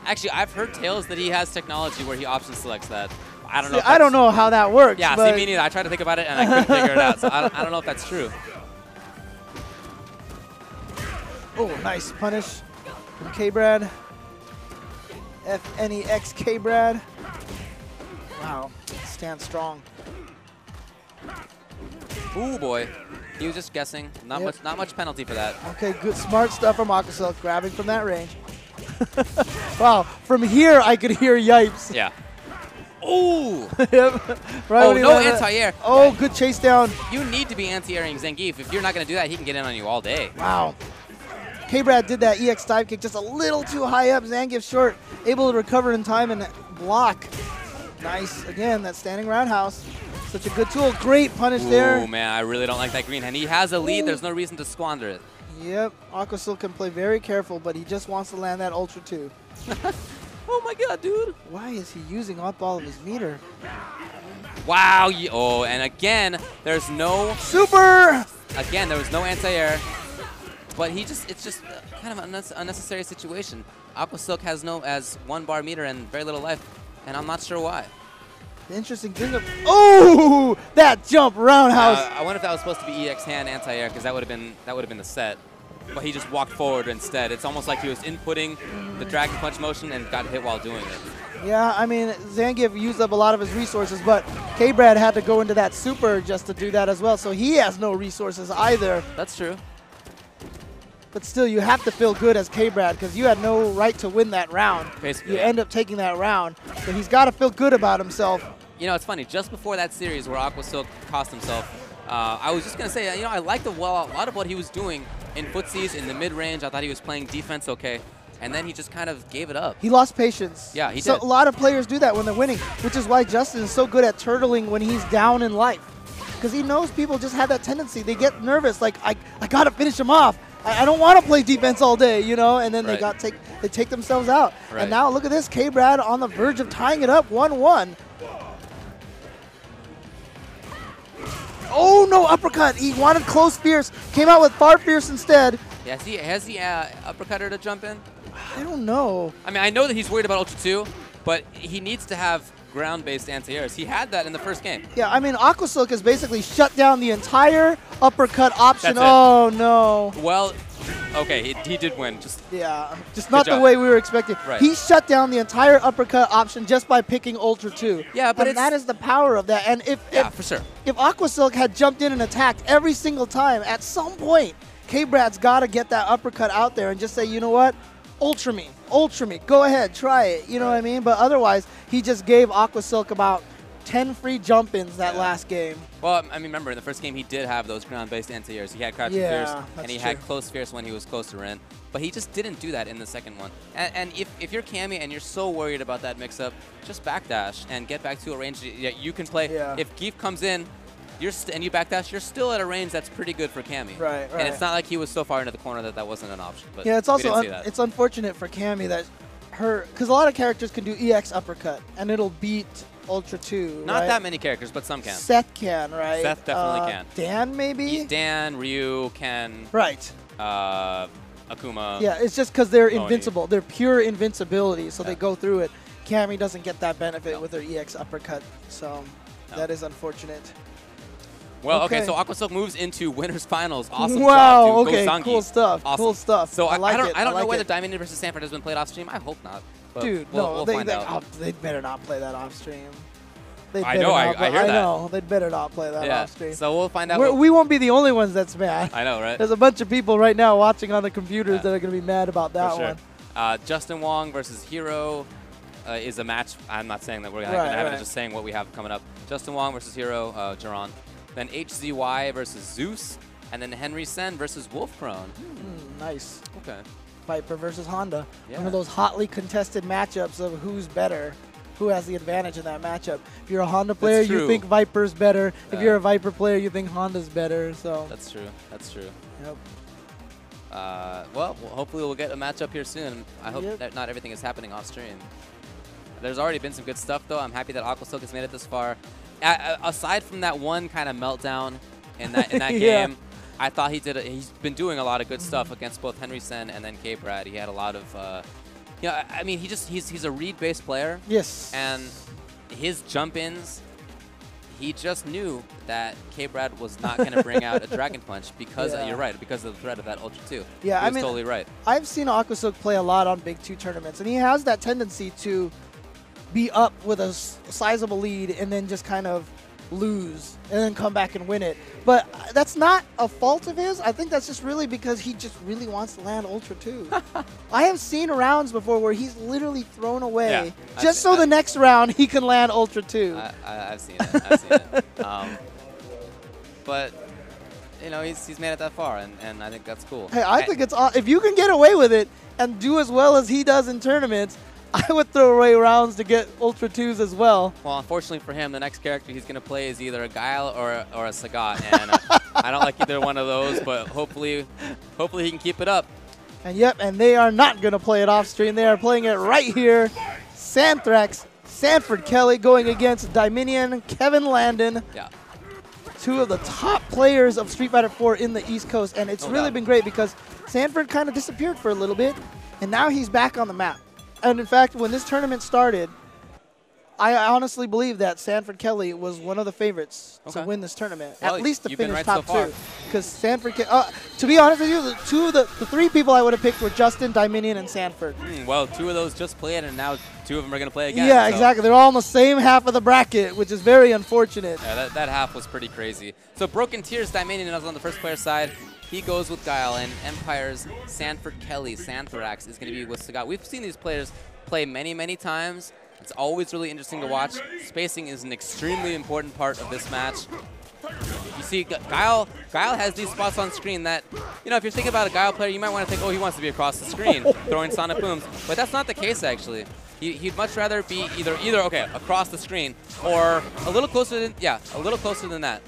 Actually, I've heard tales that he has technology where he option selects that. I don't know. I don't know how that works. Yeah, see, me neither. I tried to think about it, and I couldn't figure it out. So I don't know if that's true. Oh, nice punish from Kbrad. FNEX Kbrad. Wow, stand strong. Ooh, boy. He was just guessing. Not much penalty for that. Okay, good, smart stuff from Aqua Silk, grabbing from that range. Wow, from here I could hear yipes. Yeah. Ooh! Right, oh, no anti-air. Oh, good chase down. You need to be anti-airing Zangief. If you're not going to do that, he can get in on you all day. Wow. Kbrad did that EX dive kick just a little too high up. Zangief short, able to recover in time and block. Nice. Again, that standing roundhouse. Such a good tool. Great punish there. Oh, man, I really don't like that green. And he has a lead. There's no reason to squander it. Yep. Aqua Silk can play very careful, but he just wants to land that Ultra 2. Oh, my God, dude. Why is he using up all of his meter? Wow. Oh, and again, there's no... Super! Again, there was no anti-air. But it's just kind of an unnecessary situation. Aqua Silk has 1 bar meter and very little life, and I'm not sure why. The interesting thing of that jump roundhouse. I wonder if that was supposed to be EX hand anti-air, because that would have been the set. But he just walked forward instead. It's almost like he was inputting the Dragon Punch motion and got hit while doing it. Yeah, I mean, Zangief used up a lot of his resources, but Kbrad had to go into that super just to do that as well, so he has no resources either. That's true. But still, you have to feel good as Kbrad because you had no right to win that round. Basically, you end up taking that round, so he's got to feel good about himself. You know, it's funny. Just before that series where Aqua Silk cost himself, I was just going to say, you know, I liked a lot of what he was doing in footsies, in the mid-range. I thought he was playing defense okay, and then he just kind of gave it up. He lost patience. Yeah, he did. A lot of players do that when they're winning, which is why Justin is so good at turtling when he's down in life. Because he knows people just have that tendency. They get nervous, like, I got to finish him off. I don't want to play defense all day, you know, and then they take themselves out. Right. And now look at this, Kbrad on the verge of tying it up 1-1. Oh, no, uppercut. He wanted close fierce, came out with far fierce instead. Yeah, has he uppercutted to jump in? I don't know. I mean, I know that he's worried about Ultra 2, but he needs to have ground-based anti-airs. He had that in the first game. Yeah, I mean, Aqua Silk has basically shut down the entire uppercut option. That's it. Oh, no. Well, okay, he did win. Just not the way we were expecting. Right. He shut down the entire uppercut option just by picking Ultra 2. Yeah, but that is the power of that. And for sure. If Aqua Silk had jumped in and attacked every single time, at some point, Kbrad's got to get that uppercut out there and just say, you know what? Ultra me, go ahead, try it, you know what I mean? But otherwise, he just gave Aqua Silk about 10 free jump-ins that last game. Well, I mean, remember, in the first game, he did have those ground-based anti-airs. He had crouching fierce, and he had close fierce when he was closer in. But he just didn't do that in the second one. And if you're Cammy and you're so worried about that mix-up, just backdash and get back to a range that you can play. Yeah. If Geef comes in, and you backdash, you're still at a range that's pretty good for Cammy. Right. And it's not like he was so far into the corner that wasn't an option. But yeah, it's also it's unfortunate for Cammy that because a lot of characters can do EX uppercut and it'll beat Ultra 2. Not that many characters, but some can. Seth can, right? Seth definitely can. Dan maybe? Dan, Ryu, Ken. Right. Akuma. Yeah, it's just because they're invincible. They're pure invincibility, so they go through it. Cammy doesn't get that benefit with her EX uppercut, so that is unfortunate. Well, okay, so Aqua Silk moves into winners finals. Awesome job, job, dude. Okay, cool stuff. Awesome. Cool stuff. So I don't know like whether Diamond versus Sanford has been played off stream. I hope not. But dude, we'll find out. They better not play that off stream. I know, I hear that. I know, they'd better not play that off stream. So we'll find out. We won't be the only ones that's mad. I know, right? There's a bunch of people right now watching on the computers that are going to be mad about that one. Justin Wong versus Hero is a match. I'm not saying that we're going to have it. I'm just saying what we have coming up. Justin Wong versus Hero, Jaron. Then HZY versus Zeus. And then Henry Sen versus Wolfcrone. Nice. Okay. Viper versus Honda. One of those hotly contested matchups of who's better. Who has the advantage in that matchup? If you're a Honda player, you think Viper's better. If you're a Viper player, you think Honda's better. So that's true. That's true. Yep. Well, hopefully we'll get a matchup here soon. I hope that not everything is happening off stream. There's already been some good stuff, though. I'm happy that Aqua Silk has made it this far. Aside from that one kind of meltdown in that game, I thought he's been doing a lot of good stuff against both Henry Sen and then Kbrad. He had a lot of, I mean, he's a read-based player. Yes. And his jump-ins, he just knew that Kbrad was not going to bring out a Dragon Punch because, you're right, because of the threat of that Ultra 2. Yeah, I mean, totally right. I've seen Aqua Silk play a lot on Big 2 tournaments, and he has that tendency to be up with a sizable lead and then just kind of lose and then come back and win it. But that's not a fault of his. I think that's just really because he just really wants to land Ultra 2. I have seen rounds before where he's literally thrown away just so the next round he can land Ultra 2. I've seen it. I've seen it. But you know, he's made it that far, and I think that's cool. Hey, I think it's if you can get away with it and do as well as he does in tournaments, I would throw away rounds to get Ultra 2s as well. Well, unfortunately for him, the next character he's going to play is either a Guile or a Sagat, and I don't like either one of those, but hopefully he can keep it up. And yep, and they are not going to play it off stream. They are playing it right here. Santhrax, Sanford Kelly going against Dominion, Kevin Landon. Yeah. Two of the top players of Street Fighter 4 in the East Coast, and it's really been great because Sanford kind of disappeared for a little bit, and now he's back on the map. And in fact, when this tournament started, I honestly believe that Sanford Kelly was one of the favorites to win this tournament, well, at least to finish right top so two. Because Sanford, to be honest with you, the three people I would have picked were Justin, Dominion, and Sanford. Well, two of those just played, and now two of them are going to play again. Yeah, so. exactly. They're all in the same half of the bracket, which is very unfortunate. Yeah, that half was pretty crazy. So Broken Tears, Dominion is on the first player side. He goes with Guile, and Empire's Sanford Kelly, Santhrax, is going to be with Sagat. We've seen these players play many, many times. It's always really interesting to watch. Spacing is an extremely important part of this match. You see, Guile has these spots on screen that, you know, if you're thinking about a Guile player, you might want to think, oh, he wants to be across the screen, throwing sonic booms. But that's not the case, actually. He'd much rather be either across the screen or a little closer than, a little closer than that.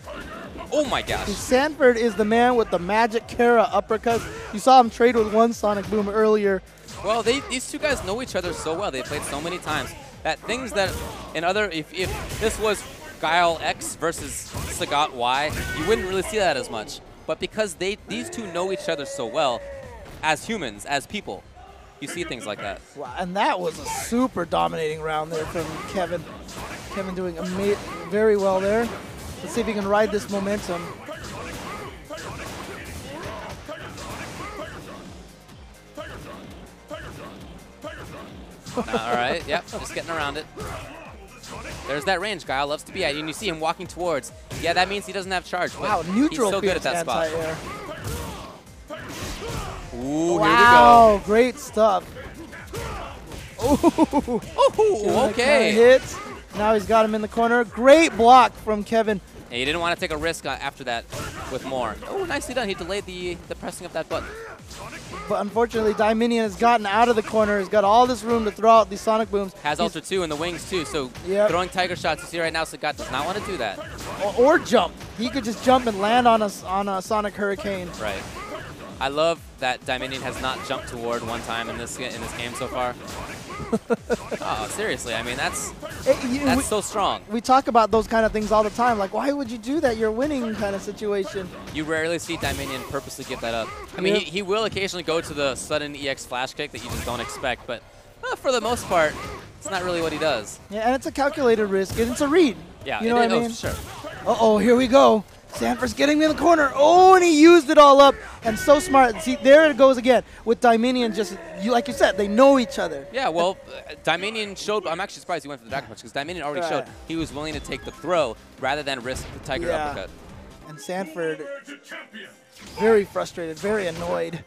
Oh my gosh. Sanford is the man with the magic Kara uppercuts. You saw him trade with one sonic boom earlier. Well, these two guys know each other so well. They played so many times that things that in other, if this was Guile X versus Sagat Y, you wouldn't really see that as much. But because these two know each other so well, as humans, as people, you see things like that. Wow, and that was a super dominating round there from Kevin. Kevin doing very well there. Let's see if he can ride this momentum. All right, yep, just getting around it. There's that range Guile loves to be at, and you see him walking towards. Yeah, that means he doesn't have charge, but wow, neutral he's so good at that spot. Ooh, wow, here we go. Great stuff. Ooh, okay. Hit. Now he's got him in the corner. Great block from Kevin. Yeah, he didn't want to take a risk after that with more. Oh, nicely done. He delayed the pressing of that button. But unfortunately, Dominion has gotten out of the corner. He's got all this room to throw out these sonic booms. Has Ultra 2 in the wings, too. So throwing Tiger Shots, you see right now, Sagat does not want to do that. Or jump. He could just jump and land on a Sonic Hurricane. Right. I love that Dominion has not jumped toward one time in this game so far. Oh, seriously. I mean, that's so strong. We talk about those kind of things all the time. Like, why would you do that? You're winning kind of situation. You rarely see Dominion purposely give that up. I mean, he will occasionally go to the sudden EX flash kick that you just don't expect, but for the most part, it's not really what he does. Yeah, and it's a calculated risk, and it's a read. Yeah, you know what I mean? Sure. Uh-oh, here we go. Sanford's getting in the corner. Oh, and he used it all up. And so smart. See, there it goes again with Dominion. Just like you said, they know each other. Yeah, well, Dominion showed. I'm actually surprised he went for the Dragon Punch because Dominion already showed he was willing to take the throw rather than risk the Tiger uppercut. And Sanford, very frustrated, very annoyed.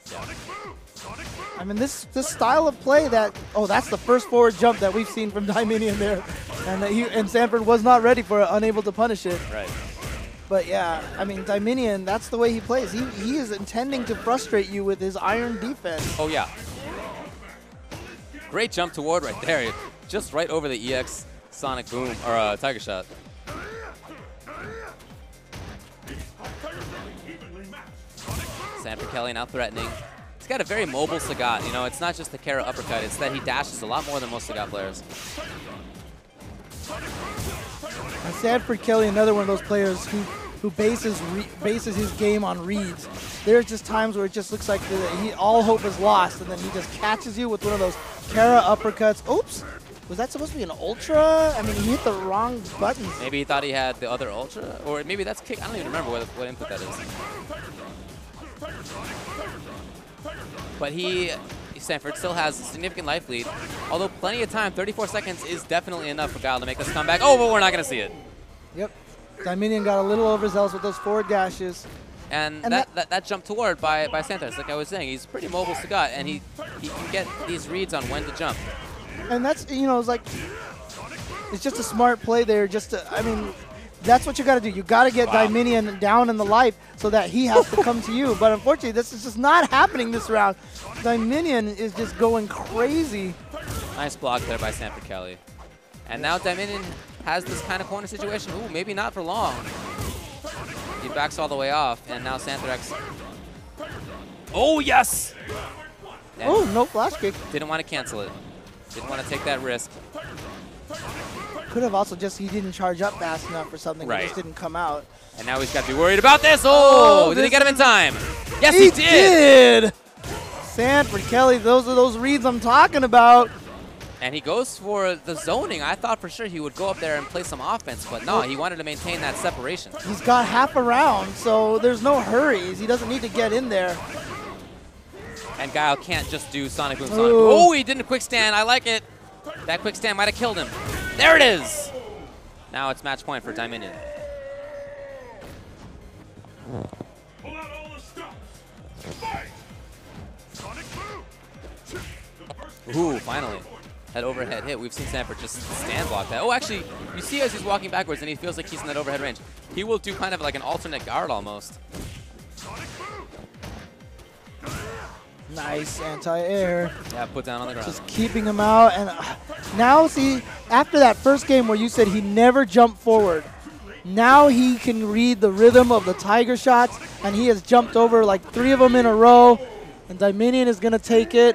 I mean, this style of play that's the first forward jump that we've seen from Dominion there, and Sanford was not ready for it, unable to punish it. Right. But yeah, I mean, Dominion, that's the way he plays. He is intending to frustrate you with his iron defense. Oh, yeah. Great jump toward right there. Just right over the EX Sonic Boom, or Tiger Shot. Sanford Kelly now threatening. He's got a very mobile Sagat. You know, it's not just the Kara uppercut. It's that he dashes a lot more than most Sagat players. And Sanford Kelly, another one of those players who bases his game on reads. There's just times where it just looks like all hope is lost, and then he just catches you with one of those Kara uppercuts. Oops, was that supposed to be an Ultra? I mean, he hit the wrong buttons. Maybe he thought he had the other Ultra, or maybe that's kick. I don't even remember what input that is. But Sanford still has a significant life lead, although plenty of time. 34 seconds is definitely enough for Guile to make this comeback. Oh, but we're not going to see it. Yep. Dominion got a little overzealous with those forward dashes. And that jump toward by Santos, like I was saying, he's pretty mobile Sagat, and he can get these reads on when to jump. And that's, it's like, it's just a smart play there. I mean, That's what you got to do. You got to get Dominion down in the life so that he has to come to you. But unfortunately, this is just not happening this round. Dominion is just going crazy. Nice block there by Sanford Kelly. And now Dominion has this kind of corner situation. Ooh, maybe not for long. He backs all the way off, and now Sanford X. Oh, yes! Oh, no flash kick. Didn't want to cancel it. Didn't want to take that risk. Could have also just, he didn't charge up fast enough or something. Right. It just didn't come out. And now he's got to be worried about this. Oh, did he get him in time? Yes, he did. Sanford Kelly, those are those reads I'm talking about. And he goes for the zoning. I thought for sure he would go up there and play some offense, but no, he wanted to maintain that separation. He's got half a round, so there's no hurries. He doesn't need to get in there. And Guile can't just do Sonic Boom Sonic. Oh, he did a quick stand. I like it. That quick stand might have killed him. There it is. Now it's match point for Dominion. Pull out all the stops. Fight. Sonic Boom. Ooh, finally. That overhead hit. We've seen Sanford just stand block that. Oh, actually, you see as he's walking backwards and he feels like he's in that overhead range. He will do kind of like an alternate guard almost. Nice anti-air. Yeah, put down on the ground. Just keeping him out. And now, see, after that first game where you said he never jumped forward, now he can read the rhythm of the Tiger shots, and he has jumped over like 3 of them in a row, and Dominion is going to take it.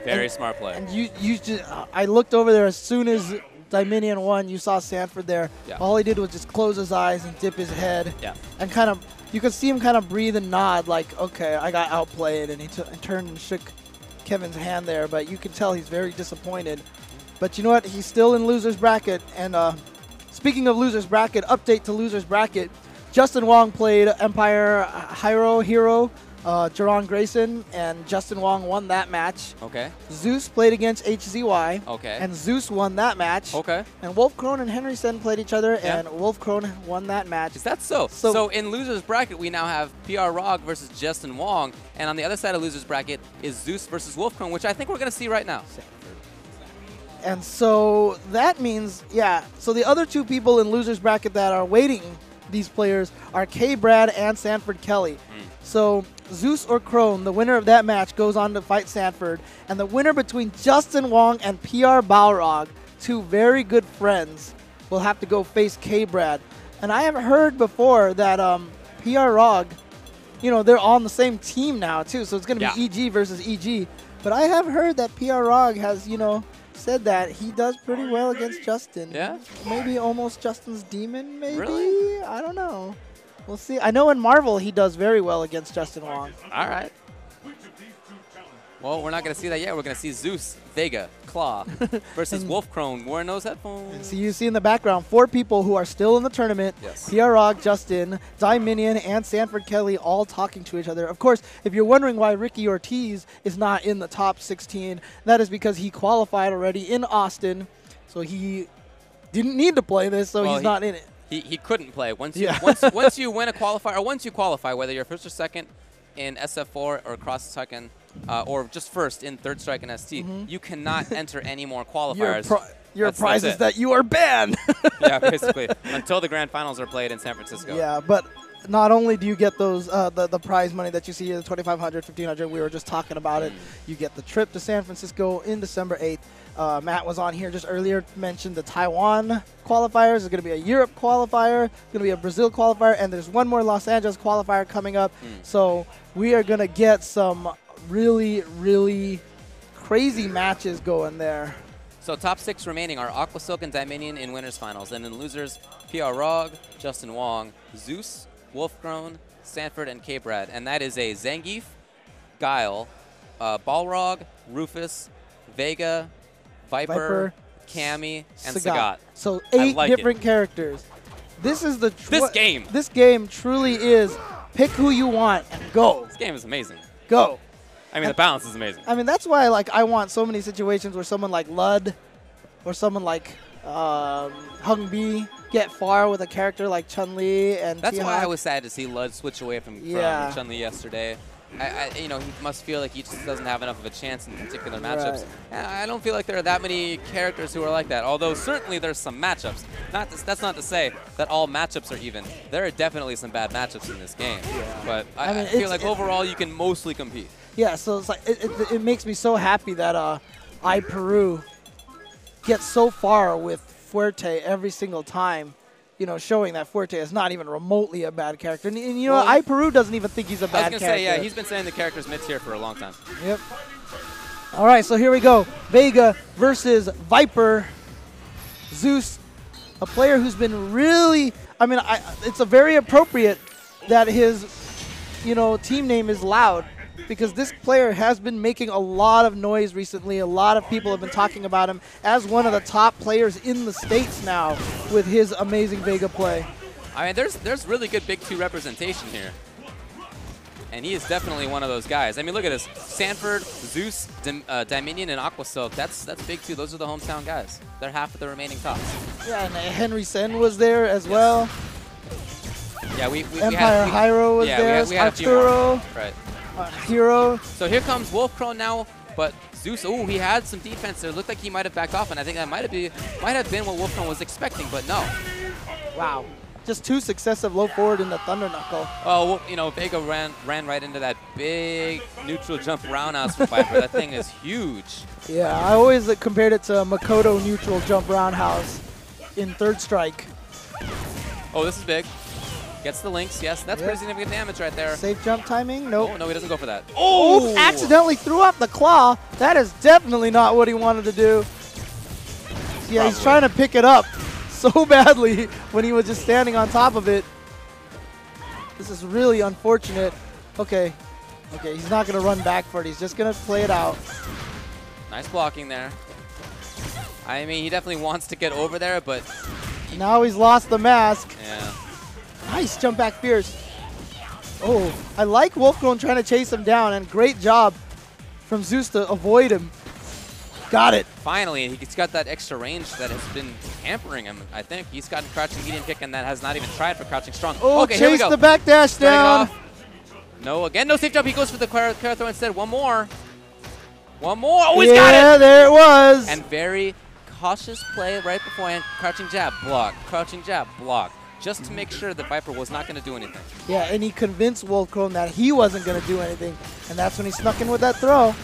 Very smart play. And you just, I looked over there as soon as Dominion won. You saw Sanford there. Yeah. All he did was just close his eyes and dip his head. Yeah. And kind of, you could see him kind of breathe and nod like, okay, I got outplayed. And he turned and shook Kevin's hand there. But you can tell he's very disappointed. But you know what? He's still in loser's bracket. And speaking of loser's bracket, update to loser's bracket. Justin Wong played Empire Hero. Jerron Grayson and Justin Wong won that match. Okay. Zeus played against HZY. Okay. And Zeus won that match. Okay. And Wolf Krone and Henry Sen played each other, Yeah. and Wolf Krone won that match. Is that so? So in loser's bracket, we now have PR Rog versus Justin Wong, and on the other side of loser's bracket is Zeus versus Wolfcone, which I think we're going to see right now. And so that means, yeah, so the other 2 people in loser's bracket that are waiting these players are Kbrad and Sanford Kelly. So Zeus or Krone, the winner of that match, goes on to fight Sanford. And the winner between Justin Wong and PR Balrog, 2 very good friends, will have to go face Kbrad. And I have heard before that PR Rog, you know, they're on the same team now, too. So it's going to be EG versus EG. But I have heard that PR Rog has, you know, said that he does pretty well against Justin. Yeah? Maybe almost Justin's demon, maybe? Really? I don't know. We'll see. I know in Marvel he does very well against Justin Wong. All right. Well, we're not going to see that yet. We're going to see Zeus, Vega, Claw versus Wolfcrone wearing those headphones. And so you see in the background 4 people who are still in the tournament. Yes. PR Rog, Justin, Dominion, and Sanford Kelly all talking to each other. Of course, if you're wondering why Ricky Ortiz is not in the top 16, that is because he qualified already in Austin. So he didn't need to play this, so he's not in it. He couldn't play. Once you win a qualifier, or once you qualify, whether you're first or second in SF4 or cross second, or just first in third strike and ST, you cannot enter any more qualifiers. Your prize is that you are banned. Yeah, basically, until the grand finals are played in San Francisco. Yeah, but not only do you get those the prize money that you see, the $2,500, $1,500, we were just talking about it. You get the trip to San Francisco in December 8th. Matt was on here just earlier, mentioned the Taiwan qualifiers. There's going to be a Europe qualifier, going to be a Brazil qualifier, and there's one more Los Angeles qualifier coming up. So we are going to get some really, really crazy matches going there. So top 6 remaining are Aqua, Silk, and Dominion in winners finals. And in losers, PR Rog, Justin Wong, Zeus, Wolfcrone, Sanford, and Kbrad. And that is a Zangief, Guile, Balrog, Rufus, Vega, Viper, Cammy, and Sagat. So 8 different characters. This is the game. This game truly is pick who you want and go. This game is amazing. Go. I mean, the balance is amazing. I mean, that's why I want so many situations where someone like Lud or someone like Hung B get far with a character like Chun-Li and That's T-Hawk. why I was sad to see Lud switch away from Chun-Li yesterday. you know, he must feel like he just doesn't have enough of a chance in particular matchups. And I don't feel like there are that many characters who are like that, although certainly there's some matchups. That's not to say that all matchups are even. There are definitely some bad matchups in this game, but I feel like overall you can mostly compete. Yeah, so it's like it makes me so happy that Peru gets so far with Fuerte every single time. You know, showing that Fuerte is not even remotely a bad character. And you know, Peru doesn't even think he's a bad character. I was going to say, yeah, he's been saying the character's mid-tier for a long time. Yep. All right, so here we go. Vega versus Viper. Zeus, a player who's been really, I mean, it's a very appropriate that his, you know, team name is Loud, because this player has been making a lot of noise recently. A lot of people have been talking about him as one of the top players in the States now with his amazing Vega play. I mean, there's really good Big 2 representation here. And he is definitely one of those guys. I mean, look at this. Sanford, Zeus, Dominion, and Aqua Silk. That's Big 2. Those are the hometown guys. They're half of the remaining tops. Yeah, and Henry Sen was there as well. Yeah, we Empire Hyro was there. We had a few more. Right. Hero. So here comes Wolf Crone now, but Zeus, oh, he had some defense there. Looked like he might have backed off, and I think that might have been what Wolf Crone was expecting, but no. Wow. Just 2 successive low forward in the Thunder Knuckle. Oh, well, you know, Vega ran right into that big neutral jump roundhouse for Viper. That thing is huge. Yeah, I always compared it to Makoto neutral jump roundhouse in Third Strike. Oh, this is big. Gets the links, yes. That's pretty significant damage right there. Safe jump timing? Nope. Oh, no, he doesn't go for that. Oh! Accidentally threw up the claw. That is definitely not what he wanted to do. Yeah, he's trying to pick it up so badly when he was just standing on top of it. This is really unfortunate. Okay. Okay, he's not going to run back for it. He's just going to play it out. Nice blocking there. I mean, he definitely wants to get over there, but... Now he's lost the mask. Yeah. Nice jump back fierce. Oh, I like Wolfcrone trying to chase him down, and great job from Zeus to avoid him. Got it. Finally, he's got that extra range that has been hampering him, I think. He's gotten crouching medium kick, and that has not even tried for crouching strong. Oh, okay, here we chase go. the backdash down. No, again, no safe jump. He goes for the Kara throw instead. One more. One more. Oh, he's got it. Yeah, there it was. And very cautious play right beforehand. Crouching jab, block. Crouching jab, block. Just to make sure that Viper was not going to do anything. Yeah, and he convinced Wolfcrone that he wasn't going to do anything, and that's when he snuck in with that throw.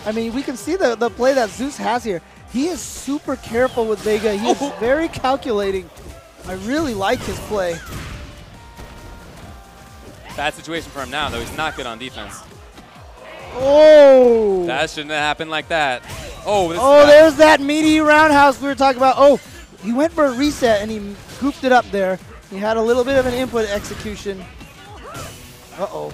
I mean, we can see the play that Zeus has here. He is super careful with Vega. He is very calculating. I really like his play. Bad situation for him now, though. He's not good on defense. Oh! That shouldn't have happened like that. Oh, there's that meaty roundhouse we were talking about. Oh, he went for a reset, and he goofed it up there. He had a little bit of an input execution. Uh-oh.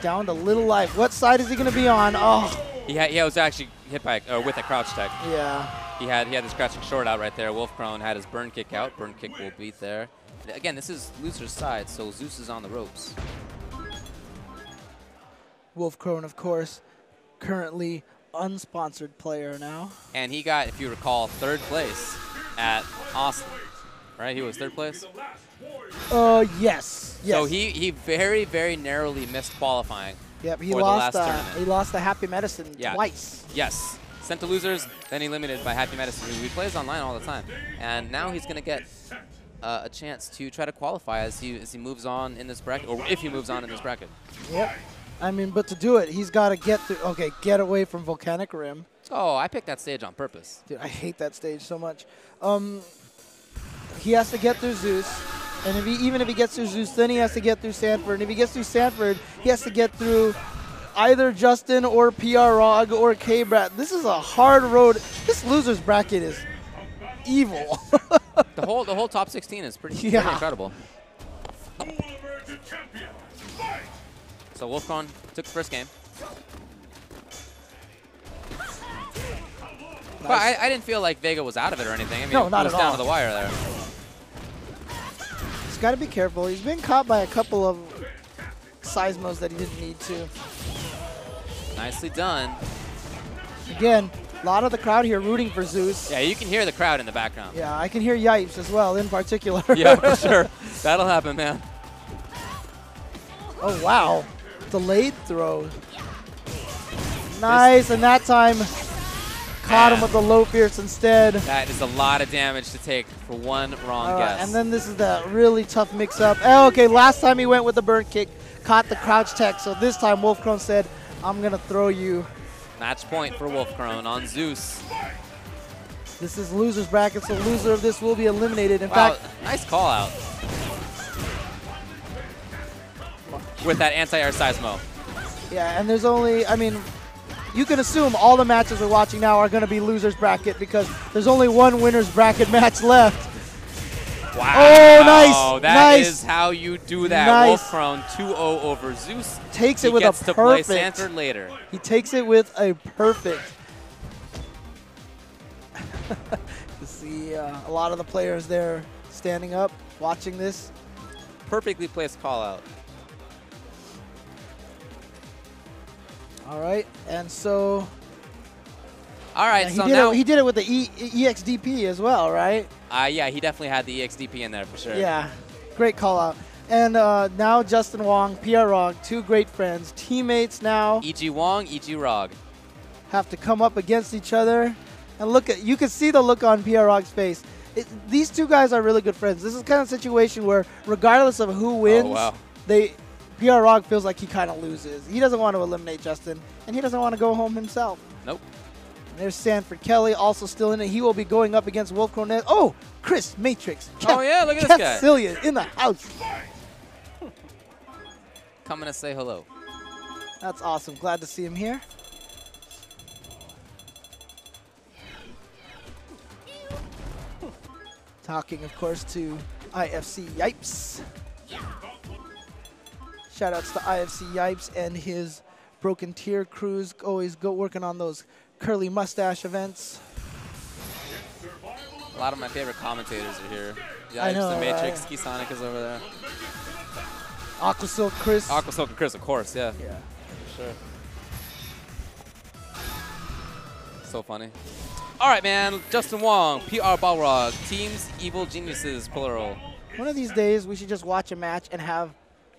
Down to little life. What side is he going to be on? Oh. He was actually hit by with a crouch tech. Yeah. He had his crouching short out right there. Wolfcrone had his burn kick out. Burn kick will beat there. Again, this is loser's side, so Zeus is on the ropes. Wolfcrone, of course, currently unsponsored player now. And he got, if you recall, 3rd place at Austin, right? He was 3rd place? Yes. So he very, very narrowly missed qualifying. Yep, he for lost. the last tournament. He lost the Happy Medicine twice. Yes, sent to losers, then eliminated by Happy Medicine, who he plays online all the time. And now he's going to get a chance to try to qualify as he moves on in this bracket, or if he moves on in this bracket. Yep. I mean, but to do it, he's got to get through. Okay, get away from Volcanic Rim. Oh, I picked that stage on purpose. Dude, I hate that stage so much. He has to get through Zeus, and even if he gets through Zeus, then he has to get through Sanford. And if he gets through Sanford, he has to get through either Justin or PR Rog or Kbrad. This is a hard road. This loser's bracket is evil. the whole top 16 is pretty incredible. So Wolfcrone took the first game. Nice. But I didn't feel like Vega was out of it or anything. I mean, no, not it was down to the wire there. He's got to be careful. He's been caught by a couple of seismos that he didn't need to. Nicely done. Again, a lot of the crowd here rooting for Zeus. Yeah, you can hear the crowd in the background. Yeah, I can hear Yipes as well, in particular. Yeah, for sure. That'll happen, man. Oh, wow. delayed throw. Nice, and that time caught him with the low fierce instead. That is a lot of damage to take for one wrong guess. And then this is the really tough mix-up. Oh, okay, last time he went with the burn kick, caught the crouch tech. So this time Wolfkrone said, I'm going to throw you. Match point for Wolfkrone on Zeus. This is loser's bracket, so loser of this will be eliminated. In Wow, fact, nice call out. With that anti-air seismo. yeah, and there's only, I mean, you can assume all the matches we're watching now are going to be loser's bracket because there's only one winner's bracket match left. Wow. Oh, nice. That nice. is how you do that. Nice. Wolfkrone 2-0 over Zeus. Takes he it with gets a to play perfect. Sanford later. He takes it with a perfect. To see a lot of the players there standing up, watching this. Perfectly placed call out. All right, and so. All right, Yeah, so now he did it with the EXDP as well, right? yeah, he definitely had the EXDP in there for sure. Yeah, great call out. And now Justin Wong, PR Rog, two great friends, teammates now. E.G. Wong, E.G. Rog. Have to come up against each other. And look at, you can see the look on PR Rog's face. These two guys are really good friends. This is kind of a situation where regardless of who wins, PR Rog feels like he kind of loses. He doesn't want to eliminate Justin, and he doesn't want to go home himself. Nope. And there's Sanford Kelly also still in it. He will be going up against Wolfkrone. Oh, Chris Matrix. Oh, yeah, look at this guy. Cillian in the house. Coming to say hello. That's awesome. Glad to see him here. Talking, of course, to IFC Yipes. Shoutouts to IFC Yipes and his Broken Tier crews. Always working on those curly mustache events. A lot of my favorite commentators are here. I know, the Matrix, right? Sonic is over there. Aqua Silk Chris. Aqua Silk and Chris, of course, yeah. Yeah. For sure. So funny. All right, man. Justin Wong, PR Balrog, Teams Evil Geniuses, plural. One of these days, we should just watch a match and have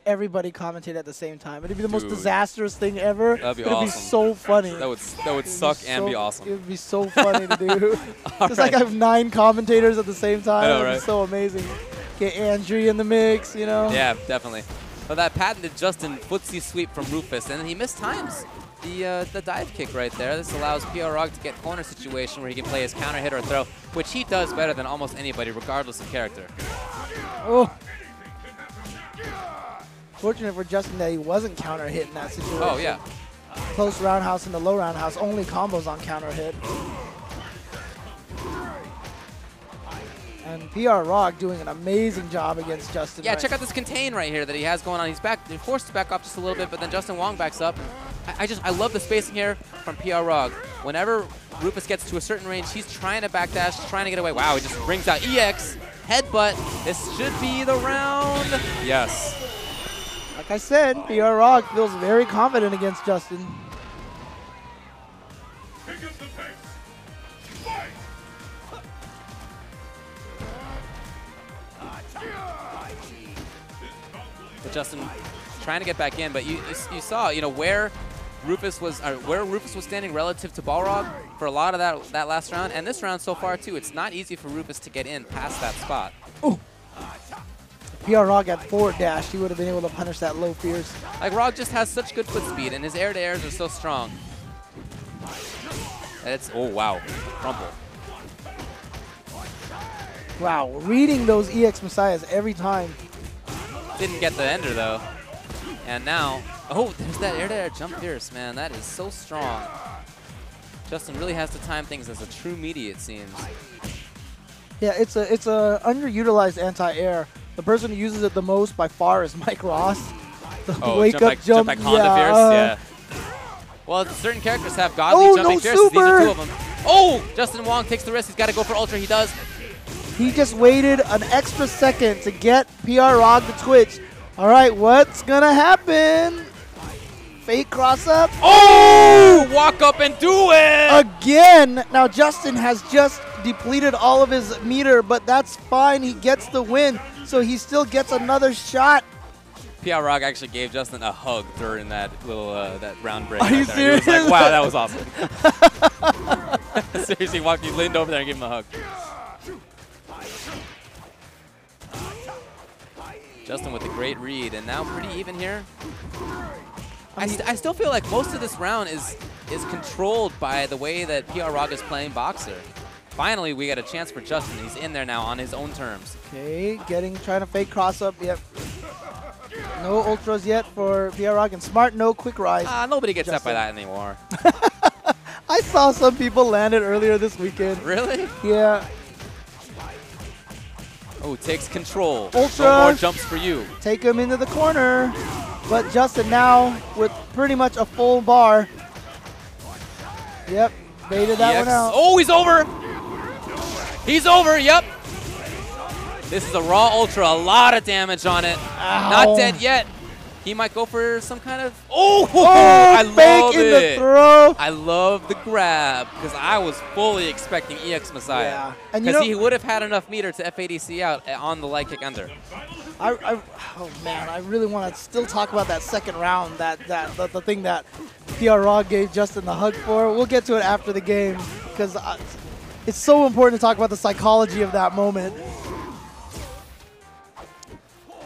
everybody commentate at the same time. It'd be the most Dude. disastrous thing ever. That'd be It'd awesome. be so funny. That would suck and be awesome. It would be so funny to do. All Just like I have 9 commentators at the same time. I know, It'd right? be so amazing. Get Andrew in the mix, you know? Yeah, definitely. But that patented Justin footsie sweep from Rufus, and then he missed times. The dive kick right there. This allows PR Rog to get corner situation where he can play his counter hit or throw, which he does better than almost anybody, regardless of character. Oh. Fortunate for Justin that he wasn't counter hit in that situation. Oh, yeah. Close roundhouse and the low roundhouse, only combos on counter hit. And PR Rog doing an amazing job against Justin. Yeah, right check out this contain right here that he has going on. He's forced to back up just a little bit, but then Justin Wong backs up. I love the spacing here from PR Rog. Whenever Rufus gets to a certain range, he's trying to backdash, trying to get away. Wow, he just brings out EX, headbutt. This should be the round. Yes. Like I said, PR Rog feels very confident against Justin. Pick up the pace. Fight! But Justin trying to get back in, but you saw, you know, where Rufus was standing relative to Balrog for a lot of that last round, and this round so far too. It's not easy for Rufus to get in past that spot. Ooh. PR Rog had forward dash, he would have been able to punish that low fierce. Like, Rog just has such good foot speed, and his air-to-airs are so strong. And it's, oh wow, crumple. Wow, reading those EX Messiahs every time. Didn't get the ender though. And now, oh, there's that air-to-air jump fierce, man. That is so strong. Justin really has to time things as a true meaty, it seems. Yeah, it's a underutilized anti-air. The person who uses it the most by far is Mike Ross. The jump back Honda fierce, yeah. Well, certain characters have godly jumping fierces. These are 2 of them. Oh, Justin Wong takes the risk. He's got to go for ultra. He does. He just waited an extra second to get PR Rog to twitch. All right, what's gonna happen? Fake cross up. Oh! Walk up and do it! Again! Now Justin has just depleted all of his meter, but that's fine. He gets the win, so he still gets another shot. PR Rock actually gave Justin a hug during that little that round break. Are you serious? He was like, wow, that was awesome. Seriously, he leaned over there and gave him a hug. Justin with a great read, and now pretty even here. I still feel like most of this round is controlled by the way that PR Rock is playing Boxer. Finally, we got a chance for Justin. He's in there now on his own terms. Okay, trying to fake cross up. Yep. No ultras yet for PR Rock, and smart no quick rise. Nobody gets up by that anymore. I saw some people land it earlier this weekend. Really? Yeah. Oh, takes control. Ultra. No more jumps for you. Take him into the corner. But Justin now with pretty much a full bar. Yep, baited that one out. Oh, he's over. He's over, yep. This is a raw ultra, a lot of damage on it. Ow. Not dead yet. He might go for some kind of, I love in it. The throw. I love the grab because I was fully expecting EX Messiah. Yeah. And because he would have had enough meter to FADC out on the light kick under. Oh man, I really want to still talk about that second round, the thing that PR Rock gave Justin the hug for. We'll get to it after the game because it's so important to talk about the psychology of that moment.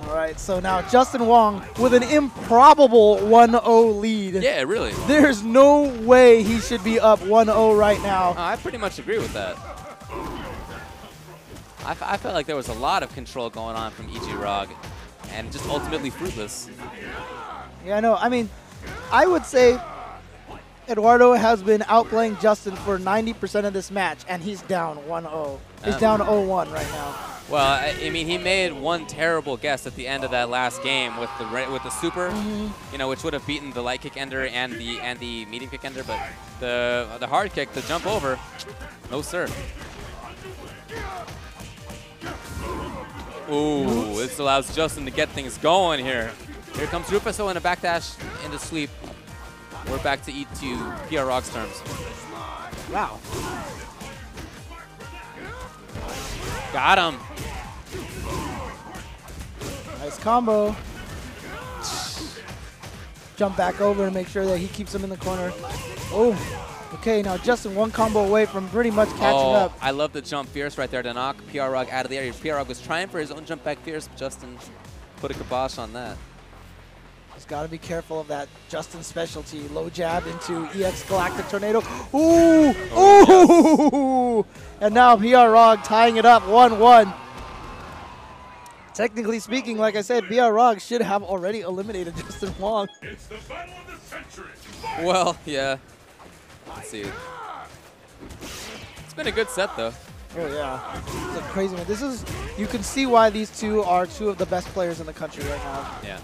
All right, so now Justin Wong with an improbable 1-0 lead. Yeah, really. There's no way he should be up 1-0 right now. I pretty much agree with that. I felt like there was a lot of control going on from EG Rog, and just ultimately fruitless. Yeah, I know. I mean, I would say Eduardo has been outplaying Justin for 90% of this match, and he's down 1-0. He's down 0-1 right now. Well, I mean, he made one terrible guess at the end of that last game with the super, you know, which would have beaten the light kick ender and the medium kick ender, but the hard kick, the jump over, no sir. Ooh, this allows Justin to get things going here. Here comes Rufaso in a backdash into sweep. We're back to PR Rock's terms. Wow. Got him. Nice combo. Jump back over to make sure that he keeps him in the corner. Oh, okay, now Justin one combo away from pretty much catching up. I love the jump fierce right there to knock PR Rock out of the area. PR Rock was trying for his own jump back fierce, but Justin put a kibosh on that. He's got to be careful of that Justin specialty. Low jab into EX Galactic Tornado. Ooh! Ooh! Yes. And now PR Rock tying it up 1-1. Technically speaking, like I said, PR Rock should have already eliminated Justin Wong. It's the battle of the century. Well, yeah. Let's see. It's been a good set, though. Oh, yeah. It's a crazy one. This is, you can see why these two are two of the best players in the country right now. Yeah.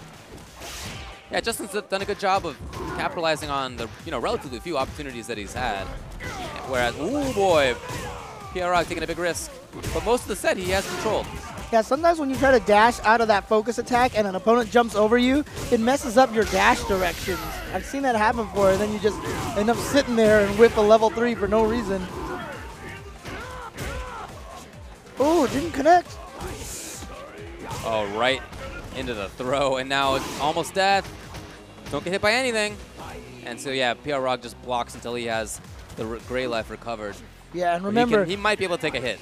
Yeah, Justin's done a good job of capitalizing on the relatively few opportunities that he's had. Whereas, ooh boy, PR Rock taking a big risk. But most of the set he has controlled. Yeah, sometimes when you try to dash out of that focus attack and an opponent jumps over you, it messes up your dash directions. I've seen that happen before, and then you just end up sitting there and whip a level 3 for no reason. Oh, didn't connect. Oh, right into the throw, and now it's almost death. Don't get hit by anything. And so, yeah, PR Rock just blocks until he has the gray life recovered. Yeah, and remember, he might be able to take a hit.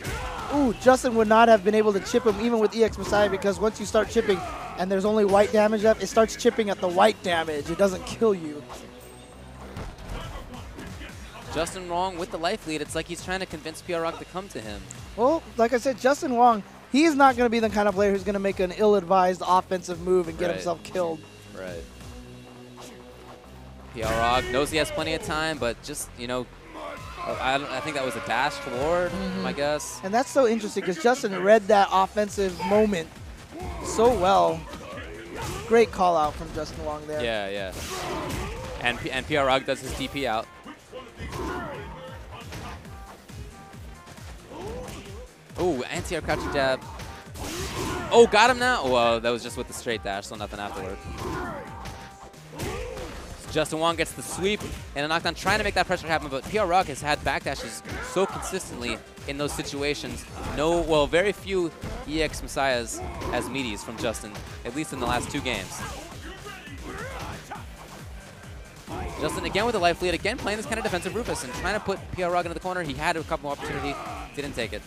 Ooh, Justin would not have been able to chip him even with EX Messiah, because once you start chipping and there's only white damage left, it starts chipping at the white damage. It doesn't kill you. Justin Wong with the life lead. It's like he's trying to convince PR Rock to come to him. Well, like I said, Justin Wong, he's not going to be the kind of player who's going to make an ill-advised offensive move and get himself killed. Right. PR Rock knows he has plenty of time, but just, I think that was a dash forward, I guess. And that's so interesting because Justin read that offensive moment so well. Great call out from Justin Wong there. Yeah, yeah. And PR Rock does his DP out. Ooh, anti-air crouching jab. Oh, got him now? Well, that was just with the straight dash, so nothing afterward. Justin Wong gets the sweep and a knockdown, trying to make that pressure happen, but PR Rock has had backdashes so consistently in those situations. Very few EX Messiahs as meaties from Justin, at least in the last 2 games. Justin again with a life lead, again playing this kind of defensive Rufus and trying to put Kbrad into the corner. He had a couple more opportunities, didn't take it.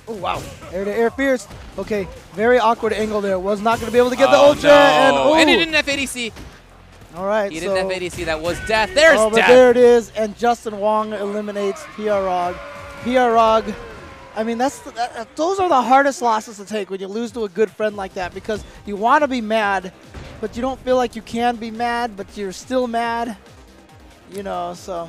Oh, wow. Air-to-air fierce. Okay, very awkward angle there. Was not going to be able to get the Oh, ultra. no. And he didn't have ADC. all right, He so didn't have ADC. That was death. There's but death. there it is, and Justin Wong eliminates Prog. Prog, I mean, those are the hardest losses to take when you lose to a good friend like that, because you want to be mad, but you don't feel like you can be mad, but you're still mad, you know, so.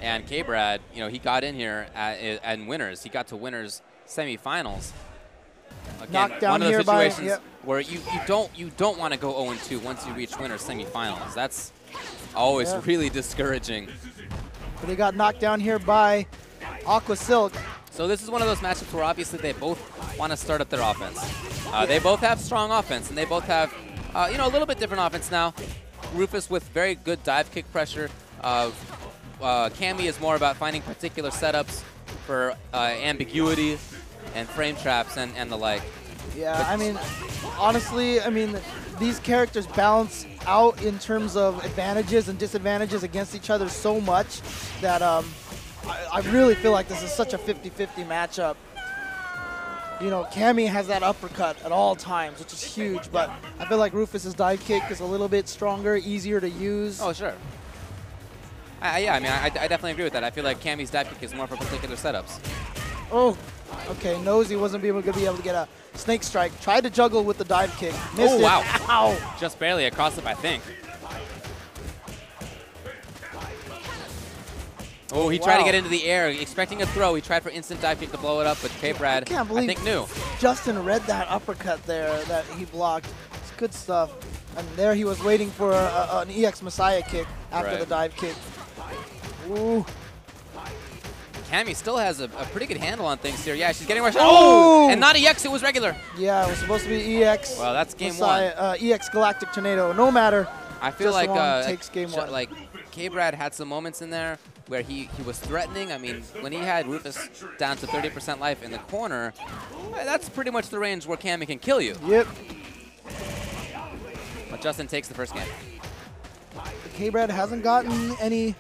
And Kbrad, you know, he got in here at winners. He got to winners semifinals. Again, Knocked down one of those here by- situations yep. where you don't want to go 0-2 once you reach winners semifinals. That's always Yeah. really discouraging. But he got knocked down here by Aqua Silk. So this is one of those matchups where obviously they both want to start up their offense. They both have strong offense, and they both have, you know, a little bit different offense now. Rufus with very good dive kick pressure. Cammy is more about finding particular setups for ambiguity and frame traps and the like. Yeah, I mean, honestly, I mean, these characters balance out in terms of advantages and disadvantages against each other so much that I really feel like this is such a 50-50 matchup. You know, Cammy has that uppercut at all times, which is huge, but I feel like Rufus's dive kick is a little bit stronger, easier to use. Oh, sure. Yeah, I mean, I definitely agree with that. I feel like Cammy's dive kick is more for particular setups. Oh, okay, knows he wasn't going to be able to get a snake strike. Tried to juggle with the dive kick. Missed Oh, it. wow. Ow. Just barely across it, I think. Oh, he tried to Wow. get into the air, expecting a throw. He tried for instant dive kick to blow it up, but Kbrad, can't believe- I think, knew. Justin read that uppercut there that he blocked. It's good stuff. And there he was waiting for an EX Messiah kick after Right. the dive kick. Ooh. Cammy still has a pretty good handle on things here. Yeah, she's getting rushed. Oh! Oh! And not EX, it was regular. Yeah, it was supposed to be EX. Well, that's game Messiah, EX Galactic Tornado. No matter. I feel Justin like Wong takes game one. like Kbrad had some moments in there where he was threatening. I mean, when he had Rufus down to 30% life in the corner, that's pretty much the range where Cammy can kill you. Yep. But Justin takes the first game. Kbrad hasn't gotten any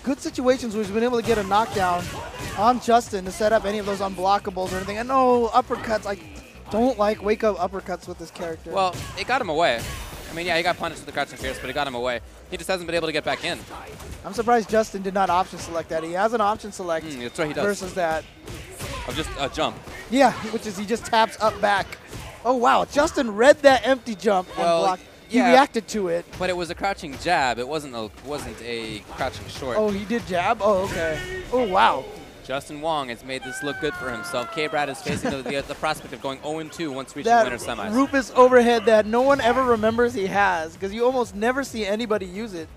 good situations where he's been able to get a knockdown on Justin to set up any of those unblockables or anything. And no, uppercuts. I don't like wake-up uppercuts with this character. Well, it got him away. I mean, yeah, he got punished with the crouching fierce, but it got him away. He just hasn't been able to get back in. I'm surprised Justin did not option select that. He has an option select That's right, he does. versus that. Of just a jump. Yeah, which is he just taps up back. Oh, wow. Justin read that empty jump and Well, blocked. He yeah. reacted to it. But it was a crouching jab. It wasn't a crouching short. Oh, he did jab? Oh, okay. Oh, wow. Justin Wong has made this look good for himself. Kbrad is facing the prospect of going 0-2 once reaching That winner semis. Rufus overhead that no one ever remembers he has because you almost never see anybody use it.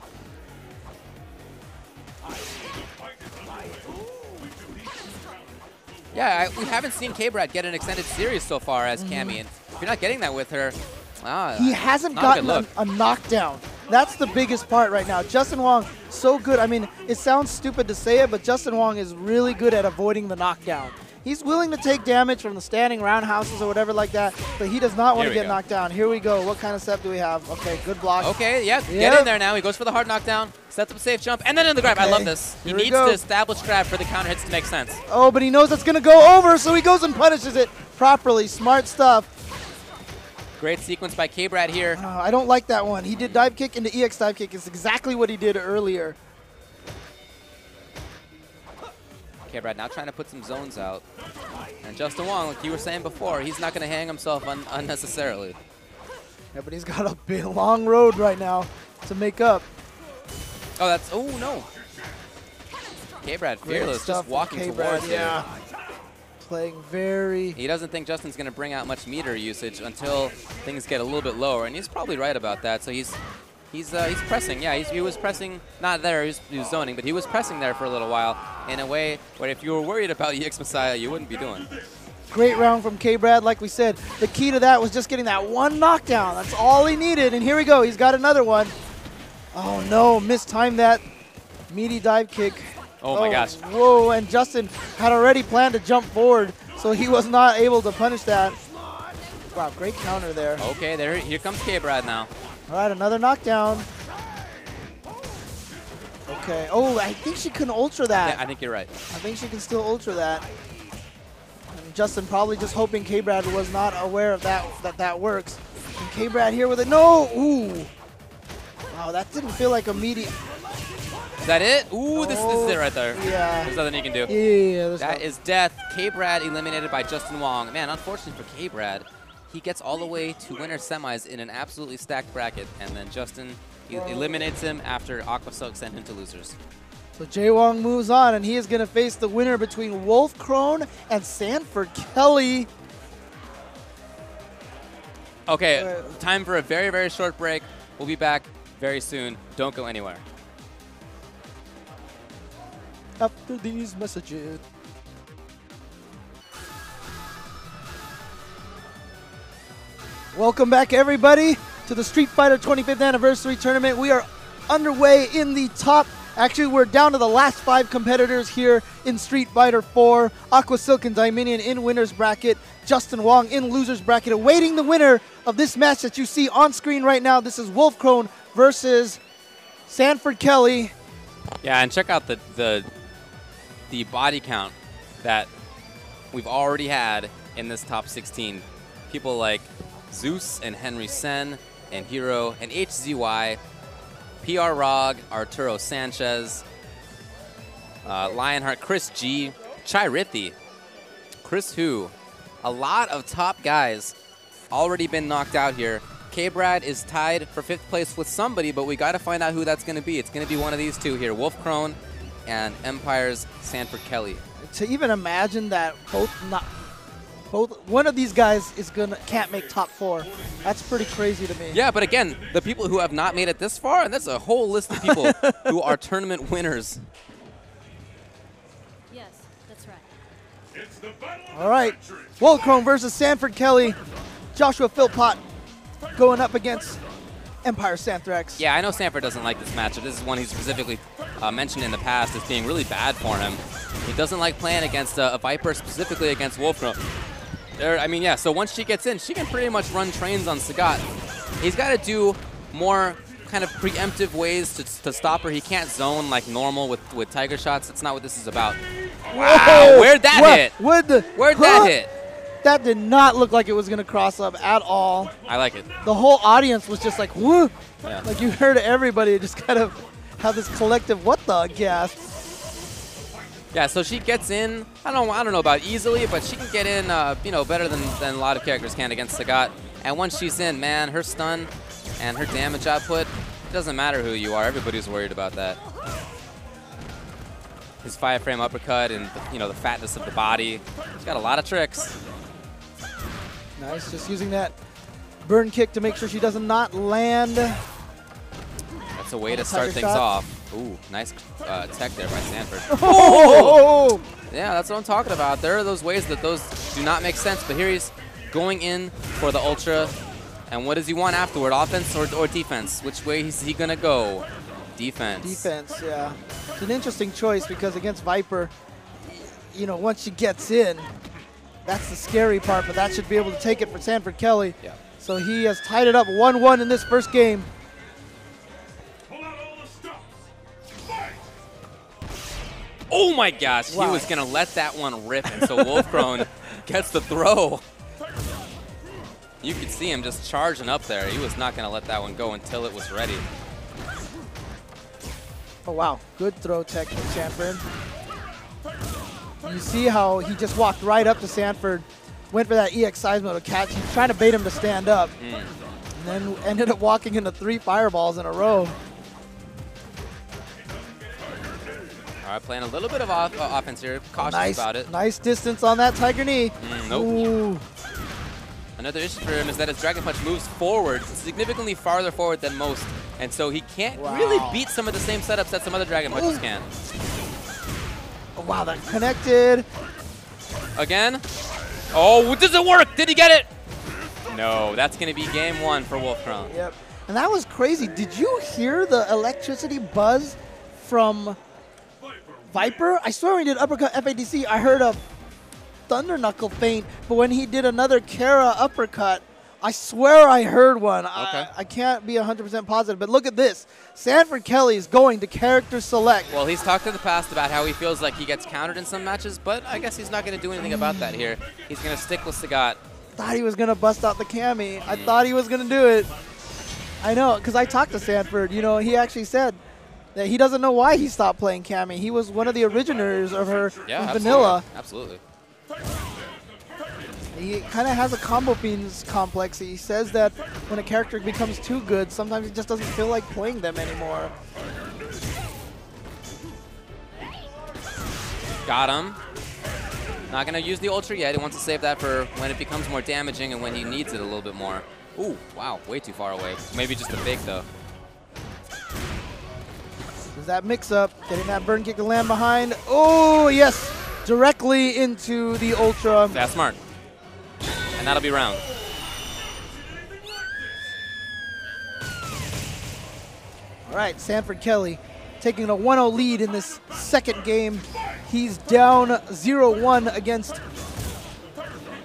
Yeah, we haven't seen Kbrad get an extended series so far as Cammy, and if you're not getting that with her, He hasn't not a good gotten look. a knockdown. That's the biggest part right now. Justin Wong, so good. I mean, it sounds stupid to say it, but Justin Wong is really good at avoiding the knockdown. He's willing to take damage from the standing roundhouses or whatever like that, but he does not want Here to we get go. knocked down. Here we go. What kind of step do we have? Okay, good block. Okay, yeah, get Yep. in there now. He goes for the hard knockdown, sets up a safe jump, and then in the grab. I Okay, love this. He here we needs go. to establish grab for the counter hits to make sense. Oh, but he knows it's going to go over, so he goes and punishes it properly. Smart stuff. Great sequence by Kbrad here. I don't like that one. He did dive kick into EX dive kick. It's exactly what he did earlier. Kbrad now trying to put some zones out. And Justin Wong, like you were saying before, he's not going to hang himself unnecessarily. Yeah, but he's got a big, long road right now to make up. Oh, that's, oh no. Kbrad Great fearless, stuff just from walking Kbrad, towards yeah. it. Playing very... He doesn't think Justin's going to bring out much meter usage until things get a little bit lower, and he's probably right about that. So he's pressing. Yeah, he was pressing, not there, he was zoning, but he was pressing there for a little while in a way where if you were worried about EX Messiah, you wouldn't be doing. Great round from Kbrad. Like we said, the key to that was just getting that one knockdown. That's all he needed, and here we go. He's got another one. Oh, no, mistimed that meaty dive kick. Oh my gosh. Whoa, and Justin had already planned to jump forward, so he was not able to punish that. Wow, great counter there. Okay, here comes Kbrad now. All right, another knockdown. Okay. Oh, I think she can ultra that. Yeah, I think you're right. I think she can still ultra that. And Justin probably just hoping Kbrad was not aware of that works. And Kbrad here with it. No! Ooh. Wow, that didn't feel like immediate. Is that it? Ooh, this is it right there. Yeah. There's nothing you can do. Yeah. That is death. Kbrad eliminated by Justin Wong. Man, unfortunately for Kbrad, he gets all the way to winner semis in an absolutely stacked bracket, and then Justin eliminates him after Aqua sent him to losers. So Jay Wong moves on, and he is going to face the winner between Wolf Crone and Sanford Kelly. Okay, time for a very, very short break. We'll be back very soon. Don't go anywhere. After these messages. Welcome back, everybody, to the Street Fighter 25th Anniversary Tournament. We are underway in the top. Actually, we're down to the last 5 competitors here in Street Fighter 4. Aqua, Silk, and Dominion in winner's bracket. Justin Wong in loser's bracket. Awaiting the winner of this match that you see on screen right now. This is Wolf Crone versus Sanford Kelly. Yeah, and check out the body count that we've already had in this top 16. People like Zeus and Henry Sen and Hero and HZY, PR Rog, Arturo Sanchez, Lionheart, Chris G, Chai Rithi, Chris Hu. A lot of top guys already been knocked out here. Kbrad is tied for 5th place with somebody, but we got to find out who that's going to be. It's going to be one of these two here, Wolf Crone and Empire's Sanford Kelly. To even imagine that one of these guys can't make top 4. That's pretty crazy to me. Yeah, but again, the people who have not made it this far, and that's a whole list of people who are tournament winners. Yes, that's right. It's the battle of All right, Wolf Crone versus Sanford Kelly. Joshua Philpott going up against Empire Santhrax. Yeah, I know Sanford doesn't like this matchup. This is one he's specifically mentioned in the past as being really bad for him. He doesn't like playing against a Viper, specifically against Wolf Crone. I mean, yeah, so once she gets in, she can pretty much run trains on Sagat. He's got to do more kind of preemptive ways to stop her. He can't zone like normal with Tiger Shots. That's not what this is about. Wow, Whoa. where'd that hit? Where'd that hit? That did not look like it was going to cross up at all. I like it. The whole audience was just like, whoa. Yeah. Like you heard everybody just kind of have this collective, what the gasp. Yeah, so she gets in, I don't know about easily, but she can get in, better than a lot of characters can against Sagat. And once she's in, man, her stun and her damage output, it doesn't matter who you are. Everybody's worried about that. His 5-frame uppercut and the fatness of the body. He's got a lot of tricks. Nice, just using that burn kick to make sure she does not land. That's a way to start things off. Ooh, nice tech there by Sanford. Oh! Yeah, that's what I'm talking about. There are those ways that those do not make sense, but here he's going in for the Ultra. And what does he want afterward, offense or defense? Which way is he going to go? Defense. Defense, yeah. It's an interesting choice because against Viper, once she gets in, that's the scary part, but that should be able to take it for Sanford Kelly. Yeah. So he has tied it up 1-1 in this first game. Oh my gosh, Wow. He was going to let that one rip, and so Wolf Crone gets the throw. You could see him just charging up there. He was not going to let that one go until it was ready. Oh, wow. Good throw tech from Sanford. You see how he just walked right up to Sanford, went for that EX Seismo to catch. He's trying to bait him to stand up, and then ended up walking into 3 fireballs in a row. All right, playing a little bit of offense here. Cautious about it. Nice distance on that Tiger Knee. Nope. Ooh. Another issue for him is that his Dragon Punch moves forward, significantly farther forward than most, and so he can't really beat some of the same setups that some other Dragon Punches can. Oh, wow, that connected. Again. Oh, does it work? Did he get it? No, that's going to be game 1 for Wolf Crone. Yep. And that was crazy. Did you hear the electricity buzz from Viper? I swear when he did uppercut FADC, I heard a Thunder Knuckle feint, but when he did another Kara uppercut I swear I heard one. Okay. I can't be 100% positive, but look at this. Sanford Kelly is going to character select. Well, he's talked in the past about how he feels like he gets countered in some matches, but I guess he's not going to do anything about that here. He's going to stick with Sagat. Thought he was going to bust out the Cammy. I thought he was going to do it. I know, because I talked to Sanford. You know, he actually said that he doesn't know why he stopped playing Cammy. He was one of the originators of her Vanilla. Absolutely. He kind of has a combo fiends complex. He says that when a character becomes too good, sometimes he just doesn't feel like playing them anymore. Got him. Not going to use the Ultra yet. He wants to save that for when it becomes more damaging and when he needs it a little bit more. Ooh, wow, way too far away. Maybe just a fake, though. There's that mix-up, getting that burn kick to land behind. Oh, yes, directly into the Ultra. That's smart. And that'll be round. All right, Sanford Kelly taking a 1-0 lead in this second game. He's down 0-1 against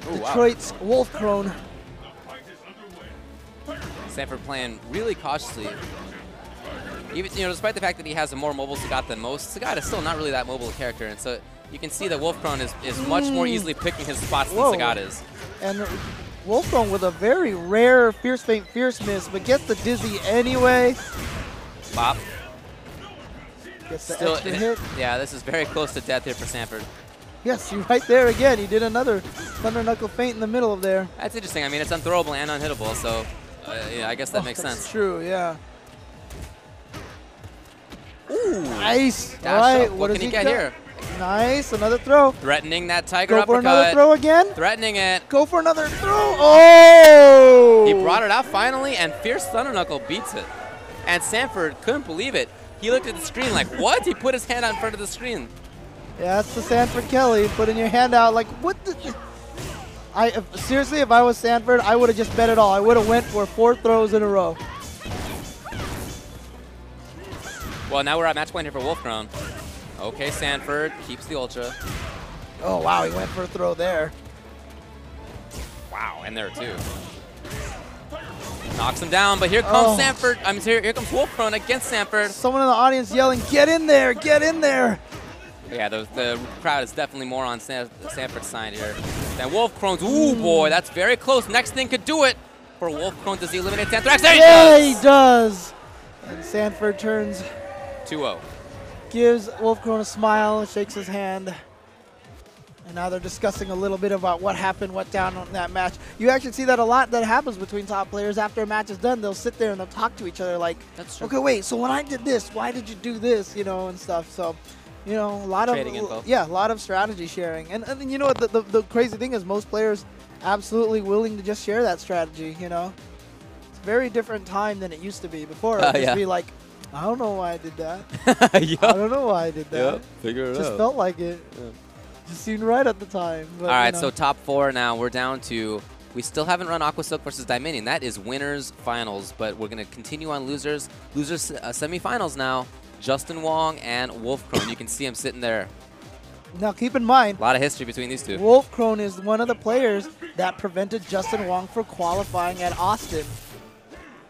Detroit's Wolf Crone. Sanford playing really cautiously. Even, you know, despite the fact that he has a more mobile Sagat than most, Sagat is still not really that mobile a character, and so you can see that Wolf Crone is much more easily picking his spots than Sagat is. And Wolf Crone with a very rare Fierce Feint Fierce Miss, but gets the Dizzy anyway. Bop. Gets the Still, extra hit. Yeah, this is very close to death here for Sanford. Yes, you're right there again. He did another Thunder Knuckle feint in the middle of there. That's interesting. I mean, it's unthrowable and unhittable, so yeah, I guess that makes That's sense. true, yeah. Ooh. Nice. Dash All right, up. what What does can he he get got? here? Nice, another throw. Threatening that Tiger Go uppercut. for another throw again. Threatening it. Go for another throw. Oh! He brought it out finally, and Fierce Thunder Knuckle beats it. And Sanford couldn't believe it. He looked at the screen like, what? He put his hand out in front of the screen. Yeah, that's the Sanford Kelly, putting your hand out like, what the... Seriously, if I was Sanford, I would have just bet it all. I would have went for 4 throws in a row. Well, now we're at match point here for Wolf Crone. Okay, Sanford keeps the Ultra. Oh, wow, he went for a throw there. Wow, and there too. Knocks him down, but here comes Sanford. Here comes Wolf Crone against Sanford. Someone in the audience yelling, get in there, get in there. Yeah, the crowd is definitely more on Sanford's side here. Then Wolf Crone's, ooh boy, that's very close. Next thing could do it for Wolf Crone. Does he eliminate Sanford? There Yeah, he does. And Sanford turns, 2-0. gives Wolf Crone a smile, shakes his hand. And now they're discussing a little bit about what happened, what down on that match. You actually see that a lot that happens between top players. After a match is done, they'll sit there and they'll talk to each other like, That's true. okay, wait, so when I did this, why did you do this, you know, and stuff. So, you know, a lot Trading info. of, yeah, a lot of strategy sharing. And you know what, the crazy thing is most players absolutely willing to just share that strategy, you know. It's a very different time than it used to be. Before, it would just be like, I don't know why I did that. Yep. I don't know why I did that. Yep, figure it Just out. felt like it. Yeah. Just seemed right at the time. But, All right, you know. so top 4 now. We're down to, we still haven't run Aqua Silk versus Dominion. That is winners finals, but we're going to continue on losers. Losers semifinals now. Justin Wong and Wolf Crone. You can see him sitting there. Now keep in mind, A lot of history between these two. Wolf Crone is one of the players that prevented Justin Wong from qualifying at Austin.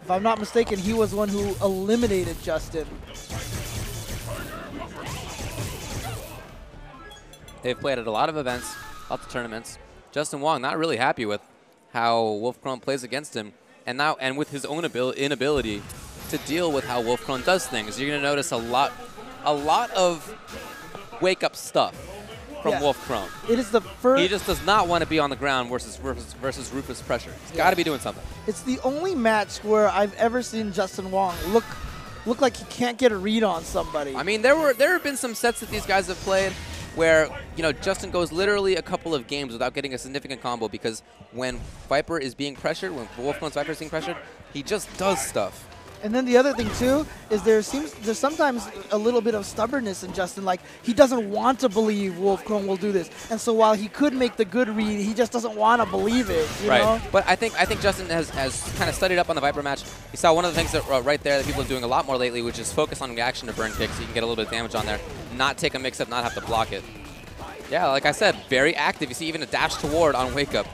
If I'm not mistaken, he was one who eliminated Justin. They've played at a lot of events, lots of tournaments. Justin Wong not really happy with how Wolf Crone plays against him, and with his own inability to deal with how Wolf Crone does things. You're going to notice a lot of wake-up stuff from Wolf Crone. It is the first. He just does not want to be on the ground versus Rufus pressure. He's got to be doing something. It's the only match where I've ever seen Justin Wong look like he can't get a read on somebody. I mean, there have been some sets that these guys have played where, you know, Justin goes literally a couple of games without getting a significant combo because when Viper is being pressured, when Wolf Crone's Viper is being pressured, he just does stuff. And then the other thing too is there's sometimes a little bit of stubbornness in Justin. Like he doesn't want to believe Wolf Crone will do this, and so while he could make the good read, he just doesn't want to believe it. You know? But I think Justin has kind of studied up on the Viper match. He saw one of the things that right there that people are doing a lot more lately, which is focus on reaction to burn kicks, so you can get a little bit of damage on there, not take a mix-up, not have to block it. Yeah, like I said, very active. You see even a dash toward on wake up.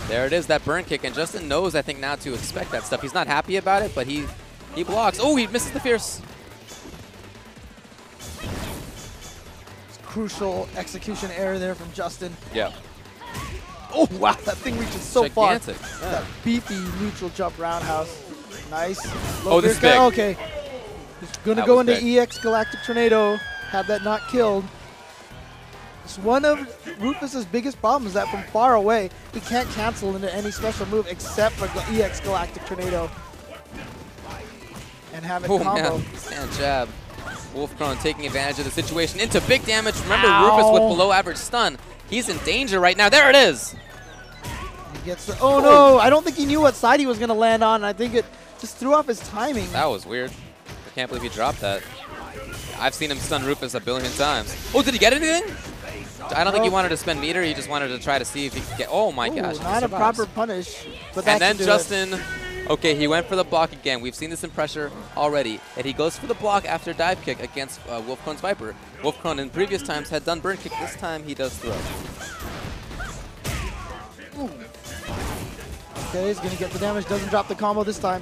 There it is, that burn kick, and Justin knows, I think, now to expect that stuff. He's not happy about it, but he blocks. Oh, he misses the fierce. Crucial execution error there from Justin. Yeah. Oh, wow, that thing reaches so Gigantic. far. Yeah. That beefy neutral jump roundhouse. Nice. Oh, this is big. Okay. He's going to go into EX Galactic Tornado. Have that not killed. It's one of Rufus's biggest problems that from far away, he can't cancel into any special move except for EX Galactic Tornado. And have it combo. Man. Stand jab. Wolfcrone taking advantage of the situation into big damage. Remember, Ow. Rufus with below average stun. He's in danger right now. There it is. He gets the, oh no, I don't think he knew what side he was going to land on. I think it just threw off his timing. That was weird. I can't believe he dropped that. I've seen him stun Rufus a billion times. Oh, did he get anything? I don't think he wanted to spend meter. He just wanted to try to see if he could get. Oh my gosh. Not a proper punish. But that and then Justin. Okay, he went for the block again. We've seen this in pressure already. And he goes for the block after dive kick against Wolfcrone's Viper. Wolfcrone in previous times had done burn kick. This time he does throw. Ooh. Okay, he's going to get the damage. Doesn't drop the combo this time.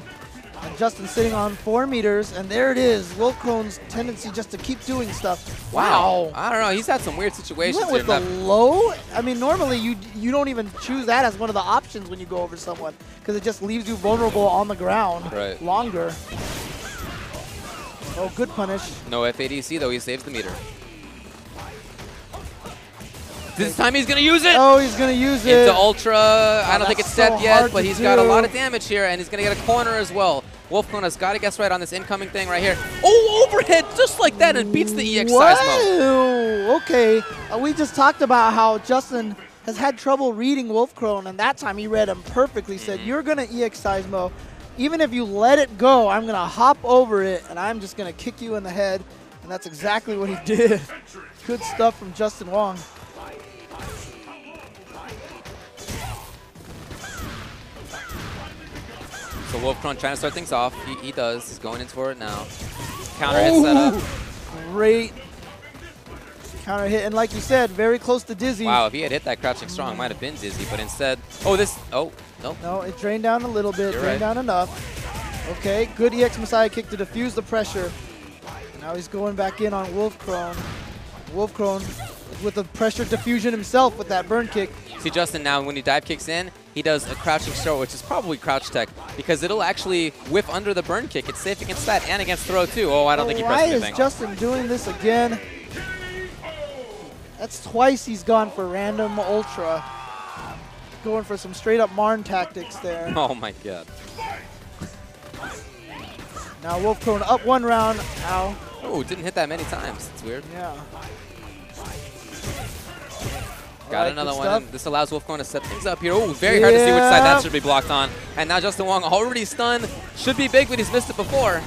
And Justin sitting on 4 meters. And there it is. Wolfcrone's tendency just to keep doing stuff. Wow. I don't know. He's had some weird situations he went with the low. I mean, normally you don't even choose that as one of the options when you go over someone because it just leaves you vulnerable on the ground longer. Oh, good punish. No FADC, though. He saves the meter. This time he's going to use it. Oh, he's going to use it. Into Ultra. I don't think it's set yet, but he's got a lot of damage here, and he's going to get a corner as well. Wolfcrone has got to guess right on this incoming thing right here. Oh, overhead just like that and beats the EX Seismo. Okay. We just talked about how Justin has had trouble reading Wolfcrone, and that time he read him perfectly. Said, you're going to EX Seismo. Even if you let it go, I'm going to hop over it, and I'm just going to kick you in the head. And that's exactly what he did. Good stuff from Justin Wong. So Wolfcrone trying to start things off. He does. He's going in for it now. Counter hit set up. Great counter hit. And like you said, very close to Dizzy. Wow, if he had hit that crouching strong, it might have been Dizzy. But instead, oh, no. No, it drained down a little bit. You're drained down enough. Okay, good EX Messiah kick to diffuse the pressure. Now he's going back in on Wolfcrone. Wolfcrone with the pressure diffusion himself with that burn kick. See, Justin, now when he dive kicks in, he does a crouching throw, which is probably crouch tech, because it'll actually whiff under the burn kick. It's safe against that and against throw, too. Oh, I don't think he pressed anything. Why is Justin doing this again? That's twice he's gone for random Ultra. Going for some straight-up Marn tactics there. Oh, my God. Now Wolfcrone up 1 round. Ow. Oh, didn't hit that many times. It's weird. Yeah. Got another one. This allows Wolfcrone to set things up here. Oh, very hard to see which side that should be blocked on. And now Justin Wong already stunned. Should be big, but he's missed it before.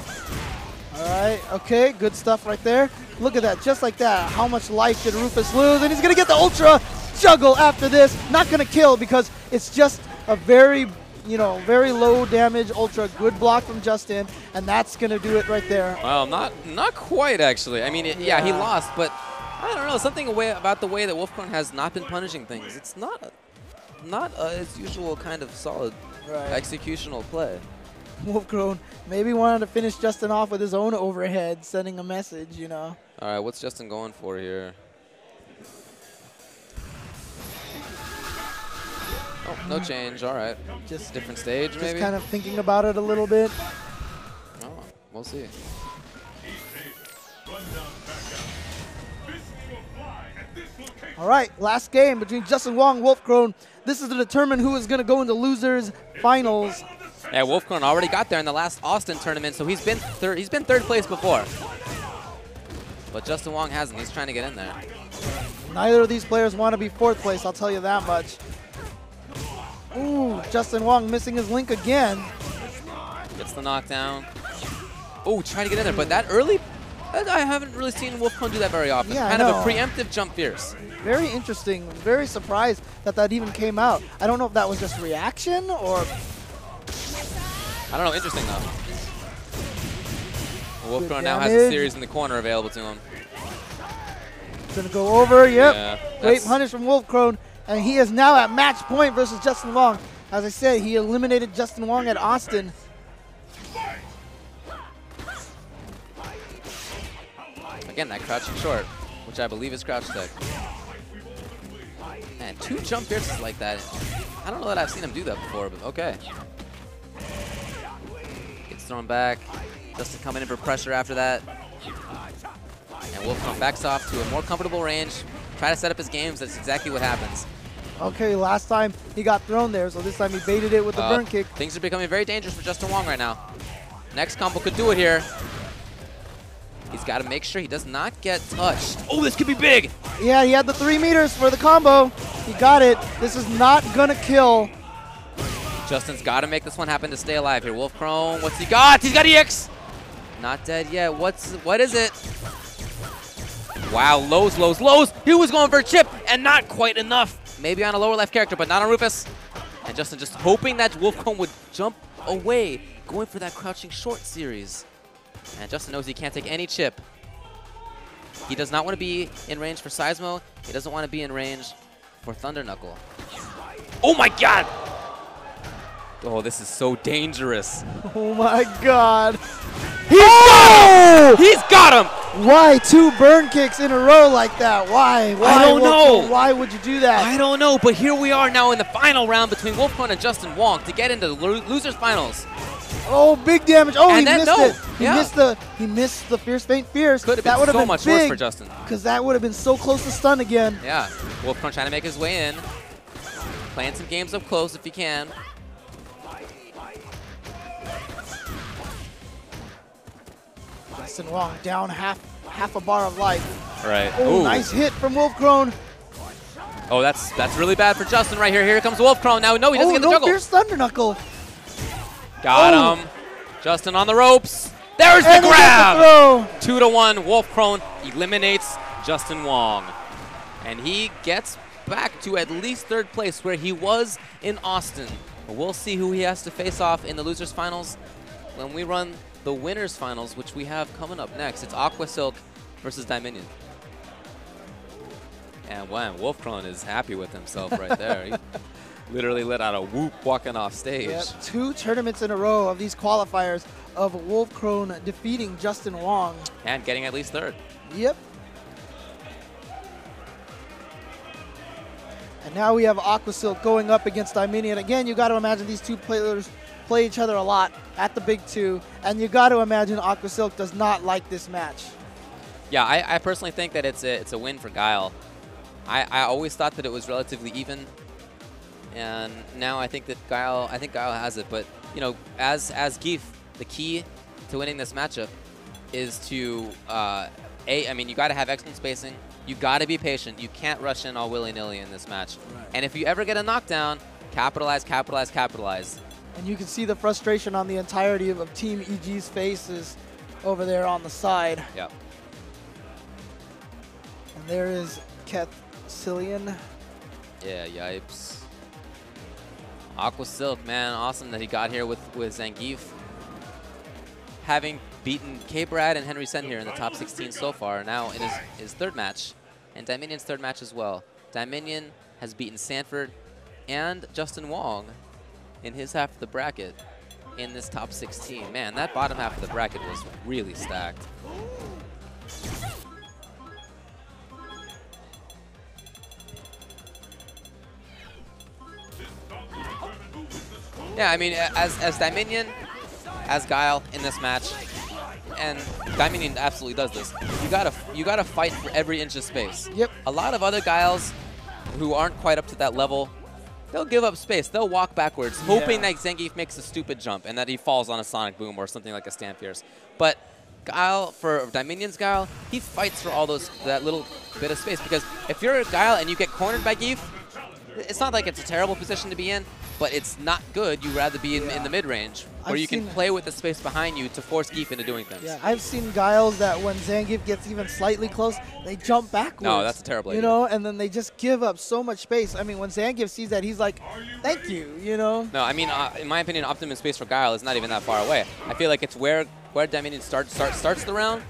All right. Okay. Good stuff right there. Look at that. Just like that. How much life did Rufus lose? And he's going to get the Ultra juggle after this. Not going to kill because it's just a very, very low damage Ultra. Good block from Justin. And that's going to do it right there. Well, not quite, actually. I mean, yeah, he lost, but I don't know, something about the way that Wolfcrone has not been punishing things. It's not his usual kind of solid executional play. Wolfcrone maybe wanted to finish Justin off with his own overhead, sending a message, All right, what's Justin going for here? Oh, no change. All right. Just different stage, maybe? Just kind of thinking about it a little bit. Oh, we'll see. All right, last game between Justin Wong and Wolfcrone. This is to determine who is going to go into losers finals. Yeah, Wolfcrone already got there in the last Austin tournament, so he's been third place before. But Justin Wong hasn't. He's trying to get in there. Neither of these players want to be 4th place, I'll tell you that much. Ooh, Justin Wong missing his link again. Gets the knockdown. Oh, trying to get in there, but that early, I haven't really seen Wolfcrone do that very often. Yeah, kind of a preemptive jump fierce. Very interesting. Very surprised that even came out. I don't know if that was just reaction or... I don't know. Interesting, though. Wolfcrone now has a series in the corner available to him. Going to go over. Yep. Yeah, great punish from Wolfcrone. And he is now at match point versus Justin Wong. As I said, he eliminated Justin Wong at Austin. Again, that crouching short, which I believe is crouch tech. Man, 2 jump pierces like that. I don't know that I've seen him do that before, but okay. Gets thrown back. Justin coming in for pressure after that. And Wolfcrone backs off to a more comfortable range. Try to set up his games. That's exactly what happens. Okay, last time he got thrown there, so this time he baited it with the burn kick. Things are becoming very dangerous for Justin Wong right now. Next combo could do it here. He's got to make sure he does not get touched. Oh, this could be big. Yeah, he had the 3 meters for the combo. He got it. This is not gonna kill. Justin's got to make this one happen to stay alive here. Wolfcrone, what's he got? He's got EX. Not dead yet. What is it? Wow, lows, lows, lows. He was going for a chip and not quite enough. Maybe on a lower left character, but not on Rufus. And Justin just hoping that Wolfcrone would jump away, going for that crouching short series. And Justin knows he can't take any chip. He does not want to be in range for Seismo. He doesn't want to be in range for Thunder Knuckle. Oh my god! Oh, this is so dangerous. Oh my god. He's got him! Why 2 burn kicks in a row like that? Why? I don't know. Why would you do that? I don't know, but here we are now in the final round between Wolfcrone and Justin Wong to get into the losers finals. Oh, big damage. Oh, And he then, missed it. yeah. He missed the fierce feint fierce. Could have That been would have so been much big, worse for Justin. because that would have been so close to stun again. Yeah, Wolfcrone trying to make his way in. Playing some games up close if he can. Justin Wong down half a bar of life. Right. Oh, Ooh. nice hit from Wolfcrone. Oh, that's really bad for Justin right here. Here comes Wolfcrone. Now, no, he doesn't Oh, get the no juggle. fierce Thunder Knuckle. Got him. Justin on the ropes. There's the And he got grab. the throw. 2-1. Wolfcrone eliminates Justin Wong. And he gets back to at least 3rd place where he was in Austin. But we'll see who he has to face off in the losers finals when we run the winners finals, which we have coming up next. It's Aqua Silk versus Dominion. And wow, Wolfcrone is happy with himself right there. He literally let out a whoop walking off stage. Yep. 2 tournaments in a row of these qualifiers of Wolfcrone defeating Justin Wong. And getting at least 3rd. Yep. And now we have Aqua Silk going up against Dominion. Again, you got to imagine these 2 players play each other a lot at the big 2, and you got to imagine Aqua Silk does not like this match. Yeah, I personally think that it's a win for Guile. I always thought that it was relatively even, and now I think that Guile has it. But you know, as Geef, the key to winning this matchup is to I mean, you got to have excellent spacing. You got to be patient. You can't rush in all willy-nilly in this match. Right. And if you ever get a knockdown, capitalize, capitalize, capitalize. And you can see the frustration on the entirety of Team EG's faces over there on the side. Yep. And there is Keth Cillian. Yeah, yipes. Aqua Silk, man, awesome that he got here with Zangief. Having beaten Kbrad and Henry Sen here in the top 16 so far, now in his 3rd match, and Dominion's 3rd match as well. Dominion has beaten Sanford and Justin Wong in his half of the bracket in this top 16. Man, that bottom half of the bracket was really stacked. Yeah, I mean, as Dominion, as Guile in this match, and Dominion absolutely does this. You gotta fight for every inch of space. Yep. A lot of other Guiles who aren't quite up to that level, they'll give up space. They'll walk backwards, hoping that Zangief makes a stupid jump and that he falls on a Sonic Boom or something like a Stand Fierce. But Guile, for Dominion's Guile, he fights for all that little bit of space, because if you're a Guile and you get cornered by Geef, it's not like it's a terrible position to be in, but it's not good. You'd rather be in the mid-range, where you can play with the space behind you to force Geef into doing things. Yeah, I've seen Guiles that when Zangief gets even slightly close, they jump backwards. No, that's a terrible idea. You know, and then they just give up so much space. I mean, when Zangief sees that, he's like, thank you, you know? No, I mean, in my opinion, optimum space for Guile is not even that far away. I feel like it's where Dominion starts the round,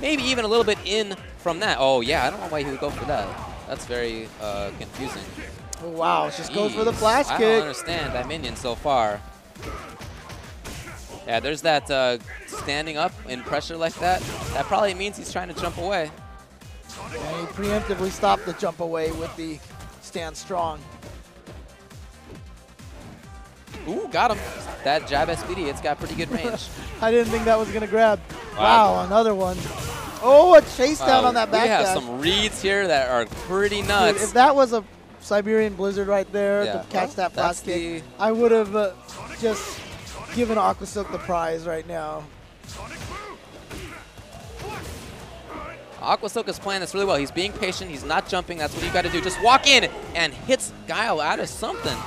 maybe even a little bit in from that. Oh, yeah, I don't know why he would go for that. That's very confusing. Oh, wow, just goes for the flash I kick. don't understand that minion so far. Yeah, there's that standing up in pressure like that. That probably means he's trying to jump away. And he preemptively stopped the jump away with the stand strong. Ooh, got him. That jab SPD, it's got pretty good range. I didn't think that was going to grab. Wow, another one. Oh, a chase down on that back We have dash. some reads here that are pretty nuts. Dude, if that was a Siberian Blizzard right there Yeah. to catch that That's flash kick, I would have just given Aqua Silk the prize right now. Aqua Silk is playing this really well. He's being patient. He's not jumping. That's what you got to do. Just walk in and hits Guile out of something.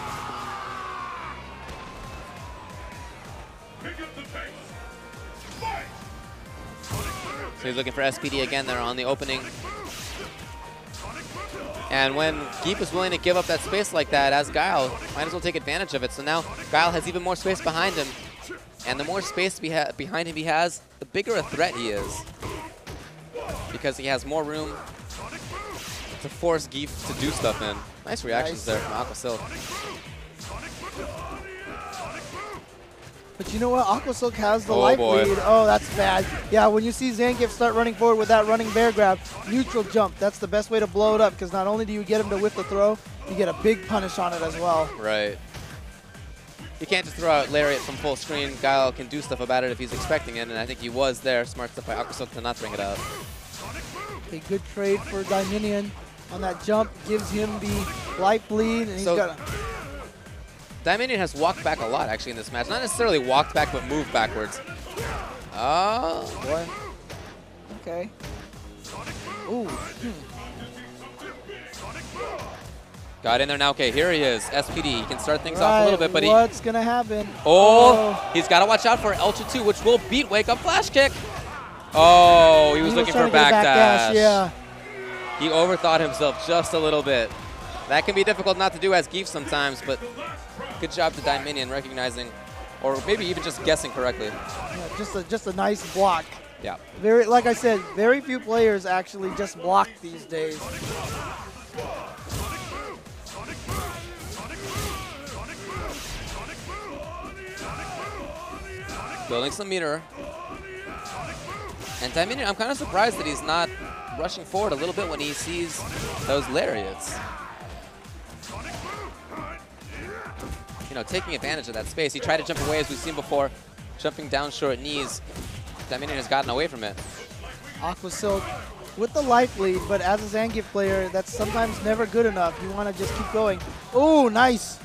So he's looking for SPD again there on the opening. And when Geep is willing to give up that space like that as Guile, might as well take advantage of it. So now Guile has even more space behind him. And the more space behind him he has, the bigger a threat he is. Because he has more room to force Geep to do stuff in. Nice reactions there from Aqua Silk. But you know what? Aqua Silk has the life lead. Oh, that's bad. Yeah, when you see Zangief start running forward with that running bear grab, neutral jump, that's the best way to blow it up, because not only do you get him to whiff the throw, you get a big punish on it as well. Right. You can't just throw out Lariat from full screen. Guile can do stuff about it if he's expecting it, and I think he was there. Smart stuff by Aqua Silk to not bring it out. A good trade for Dominion on that jump, gives him the life lead, and he's got a... Dominion has walked back a lot, actually, in this match. Not necessarily walked back, but moved backwards. Oh, boy. Okay. Ooh. Got in there now. Okay, here he is. SPD. He can start things off a little bit, but what's going to happen? Oh, he's got to watch out for Ultra 2, which will beat Wake Up Flash Kick. Oh, he was looking for back dash. Yeah. He overthought himself just a little bit. That can be difficult not to do as Geef sometimes, but good job to Dominion recognizing, or maybe even just guessing correctly. Yeah, just a nice block. Yeah. Very, like I said, very few players actually just block these days. Building some meter. And Dominion, I'm kind of surprised that he's not rushing forward a little bit when he sees those lariats. You know, taking advantage of that space. He tried to jump away, as we've seen before, jumping down short knees. Dominion has gotten away from it. Aqua Silk with the life lead, but as a Zangief player, that's sometimes never good enough. You want to just keep going. Oh, nice.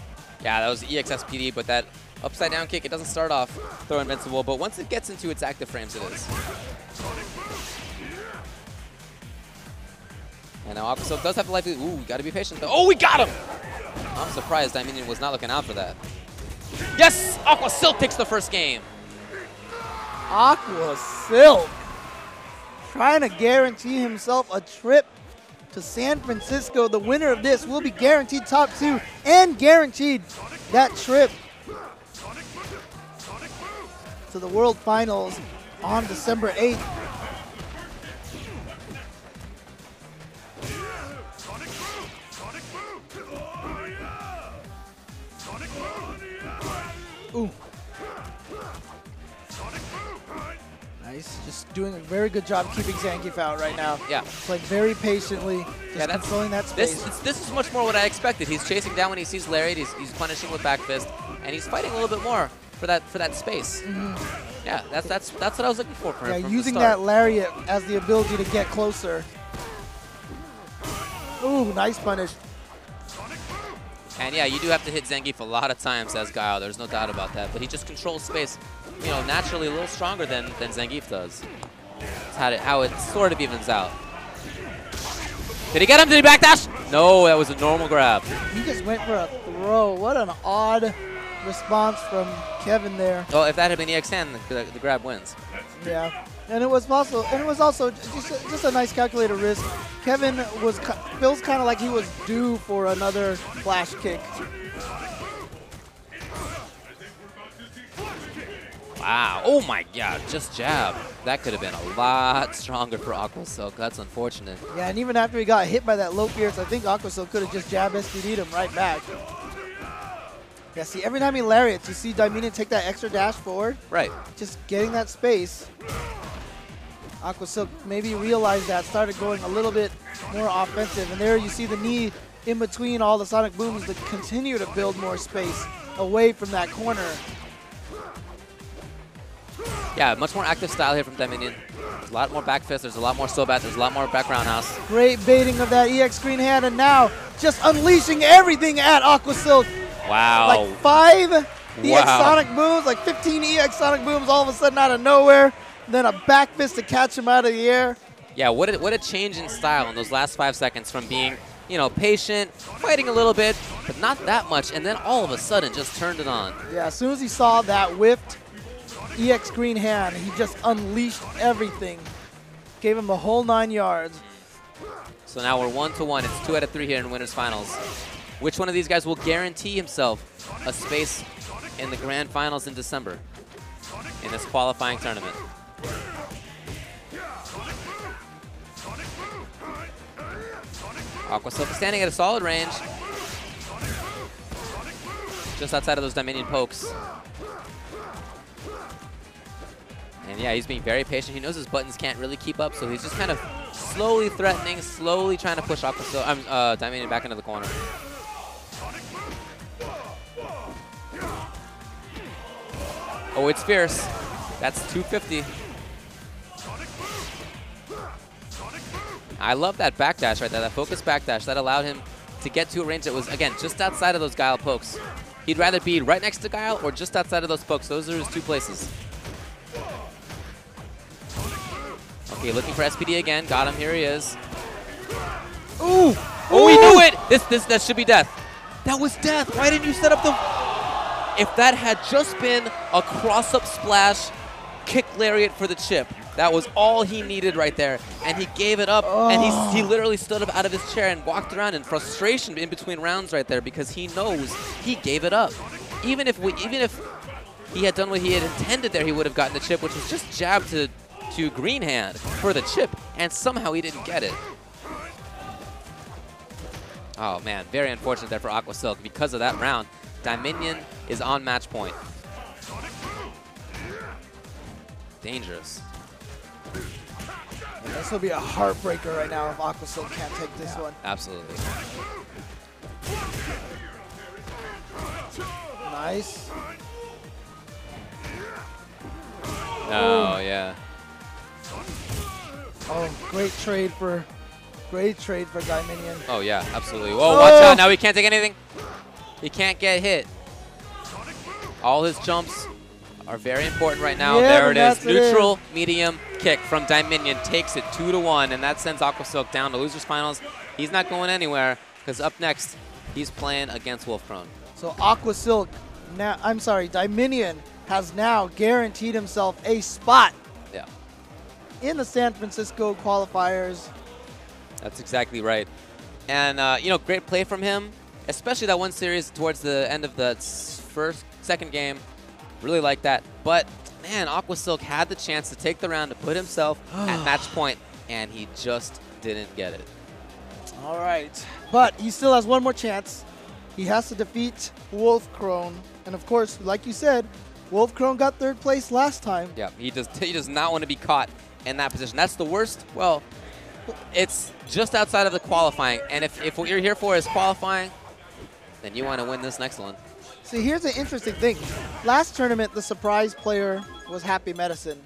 Yeah, that was EXSPD, but that upside down kick, it doesn't start off throw invincible, but once it gets into its active frames, it is. And now Aqua Silk does have the life lead. Ooh, got to be patient though. Oh, we got him! I'm surprised Dominion was not looking out for that. Yes! Aqua Silk takes the first game. Aqua Silk trying to guarantee himself a trip to San Francisco. The winner of this will be guaranteed top 2 and guaranteed that trip to the World Finals on December 8th. Ooh. Nice. Just doing a very good job keeping Zangief out right now. Yeah. Playing very patiently, just controlling that space. This is much more what I expected. He's chasing down when he sees Lariat. He's punishing with back fist, and he's fighting a little bit more for that space. Mm-hmm. Yeah, that's what I was looking for him. Yeah, using that Lariat as the ability to get closer. Ooh, nice punish. And yeah, you do have to hit Zangief a lot of times as Guile. There's no doubt about that. But he just controls space, you know, naturally a little stronger than Zangief does. That's how it sort of evens out. Did he get him? Did he backdash? No, that was a normal grab. He just went for a throw. What an odd response from Kevin there. Oh, if that had been EX10, the grab wins. Yeah. And it was also just a nice calculated risk. Kevin feels kind of like he was due for another flash kick. Wow. Oh my God, just jab. That could have been a lot stronger for Aqua Silk. That's unfortunate. Yeah, and even after he got hit by that low pierce, I think Aqua Silk could have just jab SPD'd him right back. Yeah, see, every time he lariats, you see Dominion take that extra dash forward. Right. Just getting that space. Aqua Silk maybe realized that, started going a little bit more offensive. And there you see the knee in between all the sonic booms to continue to build more space away from that corner. Yeah, much more active style here from Dominion. There's a lot more back fist, there's a lot more Sobat, there's a lot more back roundhouse. Great baiting of that EX green hand, and now just unleashing everything at Aqua Silk. Wow. Like 5 EX Sonic booms, like 15 EX Sonic booms all of a sudden out of nowhere. Then a back fist to catch him out of the air. Yeah, what a change in style in those last 5 seconds from being, you know, patient, fighting a little bit, but not that much, and then all of a sudden just turned it on. Yeah, as soon as he saw that whiffed EX green hand, he just unleashed everything. Gave him the whole 9 yards. So now we're 1-1. It's 2 out of 3 here in winners finals. Which one of these guys will guarantee himself a space in the grand finals in December in this qualifying tournament? Aqua Silk standing at a solid range, just outside of those Dominion pokes. And yeah, he's being very patient. He knows his buttons can't really keep up, so he's just kind of slowly threatening, slowly trying to push Aqua Silk, Dominion back into the corner. Oh, it's fierce. That's 250. I love that backdash right there, that focus backdash. That allowed him to get to a range that was, again, just outside of those Guile pokes. He'd rather be right next to Guile or just outside of those pokes. Those are his 2 places. Okay, looking for SPD again. Got him. Here he is. Ooh! Oh, we knew it! That should be death. That was death. Why didn't you set up the... If that had just been a cross-up splash kick lariat for the chip, that was all he needed right there. And he gave it up, and he literally stood up out of his chair and walked around in frustration in between rounds right there because he knows he gave it up. Even if he had done what he had intended there, he would have gotten the chip, which was just jab to green hand for the chip, and somehow he didn't get it. Oh man, very unfortunate there for Aqua Silk. Because of that round, Dominion is on match point. Dangerous. And this will be a heartbreaker right now if Aqua Silk can't take this one. Absolutely. Nice. Oh, yeah. Oh, great trade for Dominion. Oh, yeah, absolutely. Whoa, watch out. Now he can't take anything. He can't get hit. All his jumps are very important right now. Yeah, there it is. Neutral, medium kick from Dominion takes it 2-1, and that sends Aqua Silk down to losers finals. He's not going anywhere because up next, he's playing against Wolfkrone. So Aqua Silk, Dominion has now guaranteed himself a spot in the San Francisco qualifiers. That's exactly right. And, you know, great play from him, especially that one series towards the end of the second game. Really like that. But, man, Aqua Silk had the chance to take the round to put himself at match point, and he just didn't get it. All right. But he still has one more chance. He has to defeat Wolfkrone. And, of course, like you said, Wolfkrone got 3rd place last time. Yeah, he does not want to be caught in that position. That's the worst. Well, it's just outside of the qualifying. And if what you're here for is qualifying, then you want to win this next one. See, here's the interesting thing. Last tournament, the surprise player was Happy Medicine,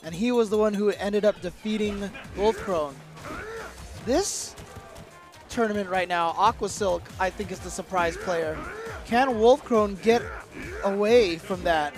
and he was the one who ended up defeating Wolfkrone. This tournament right now, Aqua Silk, I think, is the surprise player. Can Wolfkrone get away from that?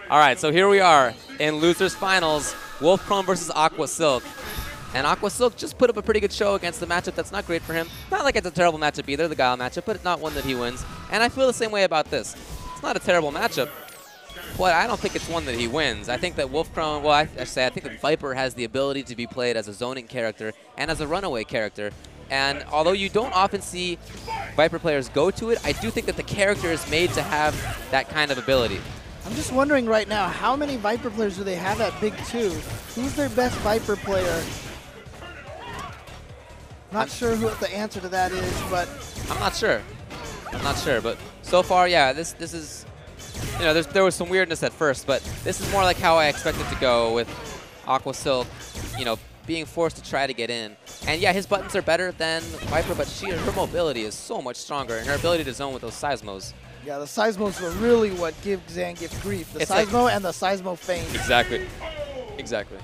All right, so here we are in losers finals, Wolfkrone versus Aqua Silk. And Aqua Silk just put up a pretty good show against the matchup that's not great for him. Not like it's a terrible matchup either, the Guile matchup, but it's not one that he wins. And I feel the same way about this. It's not a terrible matchup, but I don't think it's one that he wins. I think that Wolfcrone, well, I think that Viper has the ability to be played as a zoning character and as a runaway character. And although you don't often see Viper players go to it, I do think that the character is made to have that kind of ability. I'm just wondering right now, how many Viper players do they have at Big 2? Who's their best Viper player? Not sure what the answer to that is, but... I'm not sure. I'm not sure, but so far, yeah, this is... You know, there was some weirdness at first, but this is more like how I expected to go with Aqua Silk, you know, being forced to try to get in. And yeah, his buttons are better than Viper, but her mobility is so much stronger, and her ability to zone with those Seismos. Yeah, the Seismos were really what give Zangief grief. The Seismo and the Seismo feint. Exactly. Exactly.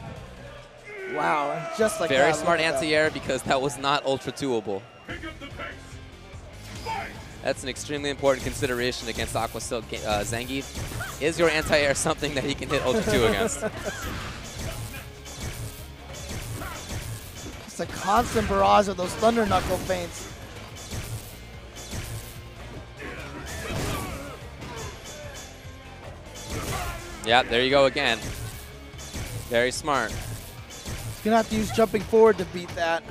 Wow, and just like Very that. smart anti-air because that was not ultra doable. That's an extremely important consideration against Aqua Silk Zangief. Is your anti-air something that he can hit ultra 2 against? It's a constant barrage of those Thunder Knuckle feints. Yeah, there you go again. Very smart. He's gonna have to use jumping forward to beat that.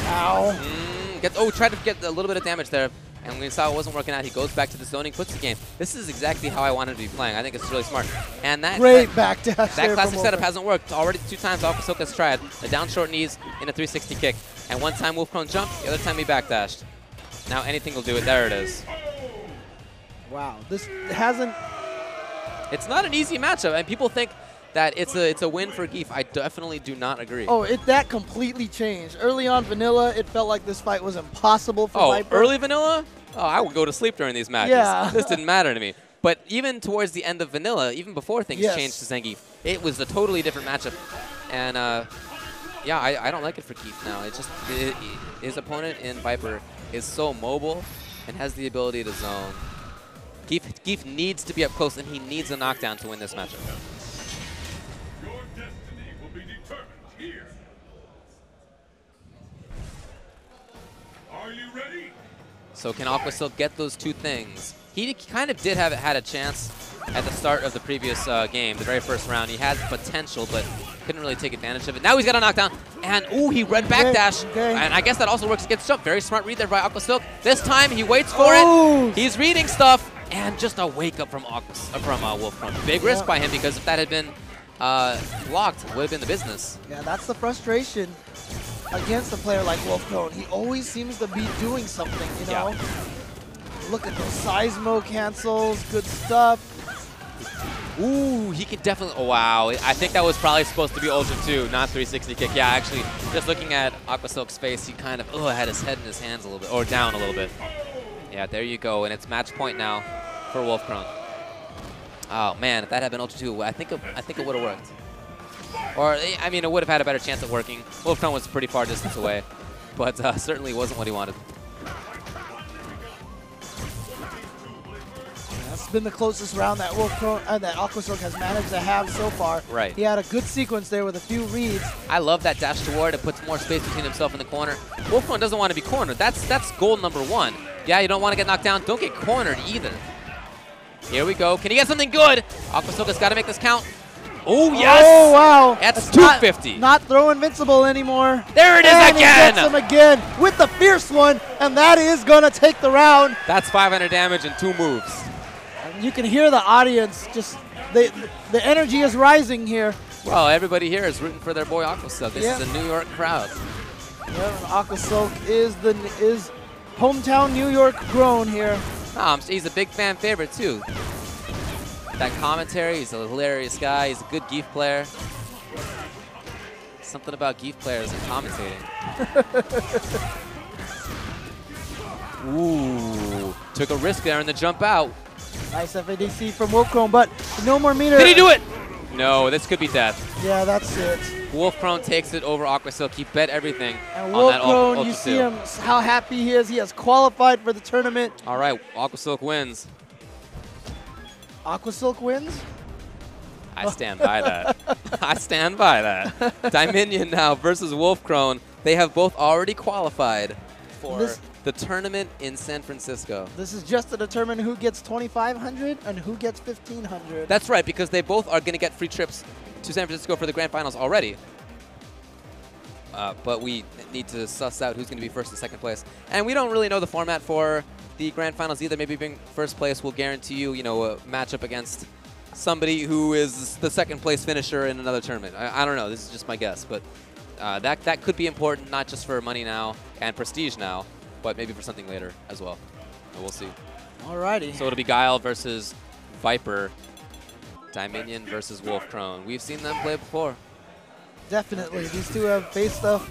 Ow. Tried to get a little bit of damage there, and when we saw it wasn't working out, he goes back to the zoning, puts the game. This is exactly how I wanted to be playing. I think it's really smart. And that great backdash. That classic setup hasn't worked. Already 2 times Aqua Silk has tried. The down short knees in a 360 kick. And 1 time Wolfcrone jumped, the other time he backdashed. Now anything will do it. There it is. Wow. This hasn't... It's not an easy matchup, and people think that it's a win for Geef. I definitely do not agree. Oh, that completely changed. Early on Vanilla, it felt like this fight was impossible for Viper. Early Vanilla? Oh, I would go to sleep during these matches. Yeah. This didn't matter to me. But even towards the end of Vanilla, even before things changed to Zangief, it was a totally different matchup. And yeah, I don't like it for Geef now. It's just his opponent in Viper is so mobile and has the ability to zone. Geef needs to be up close, and he needs a knockdown to win this matchup. Your destiny will be determined here. Are you ready? So can Aqua Silk get those 2 things? He kind of had a chance at the start of the previous game, the very first round. He had potential, but couldn't really take advantage of it. Now he's got a knockdown, and ooh, he red backdash. And I guess that also works against jump. Very smart read there by Aqua Silk. This time he waits for it. He's reading stuff, and just a wake up from Wolfcrone. Big risk by him, because if that had been blocked, it would have been the business. Yeah, that's the frustration against a player like Wolfcrone. He always seems to be doing something, you know? Yeah. Look at those Seismo cancels, good stuff. Ooh, he could definitely, oh wow. I think that was probably supposed to be Ultra 2, not 360 kick. Yeah, actually, just looking at Aqua Silk's face, he kind of had his head in his hands a little bit, or down a little bit. Yeah, there you go, and it's match point now for Wolfcrone. Oh man, if that had been Ultra 2, I think it would have worked. Or, I mean, it would have had a better chance at working. Wolfcrone was pretty far distance away, but certainly wasn't what he wanted. That's been the closest round that that Aqua Silk has managed to have so far. Right. He had a good sequence there with a few reads. I love that dash toward. It puts more space between himself and the corner. Wolfcrone doesn't want to be cornered. That's goal number 1. Yeah, you don't want to get knocked down. Don't get cornered either. Here we go. Can he get something good? Aqua Silk has got to make this count. Oh, yes! Oh, wow. That's 250. Not throw invincible anymore. There it is and again! He gets him again with the fierce one, and that is going to take the round. That's 500 damage in 2 moves. And you can hear the audience just, the energy is rising here. Well, everybody here is rooting for their boy Aqua Silk. This is a New York crowd. Yeah, Aqua Silk is hometown New York grown here. He's a big fan favorite, too. That commentary, he's a hilarious guy. He's a good Geef player. Something about Geef players and commentating. Ooh, took a risk there in the jump out. Nice FADC from Wolfcrone, but no more meter. Did he do it? No, this could be death. Yeah, that's it. Wolfcrone takes it over Aqua Silk. He bet everything and on that Wolfcrone, you see him, how happy he is. He has qualified for the tournament. All right, Aqua Silk wins. Aqua Silk wins? I stand by that. I stand by that. Dominion now versus Wolfcrone. They have both already qualified for the tournament in San Francisco. This is just to determine who gets 2,500 and who gets 1,500. That's right, because they both are going to get free trips to San Francisco for the grand finals already. But we need to suss out who's going to be first and second place. And we don't really know the format for the grand finals either. Maybe being first place will guarantee you, a matchup against somebody who is the second place finisher in another tournament. I don't know. This is just my guess. But that could be important, not just for money now and prestige now, but maybe for something later as well. We'll see. Alrighty. So it'll be Guile versus Viper, Dominion versus Wolfcrone. We've seen them play before. Definitely. These two have faced stuff.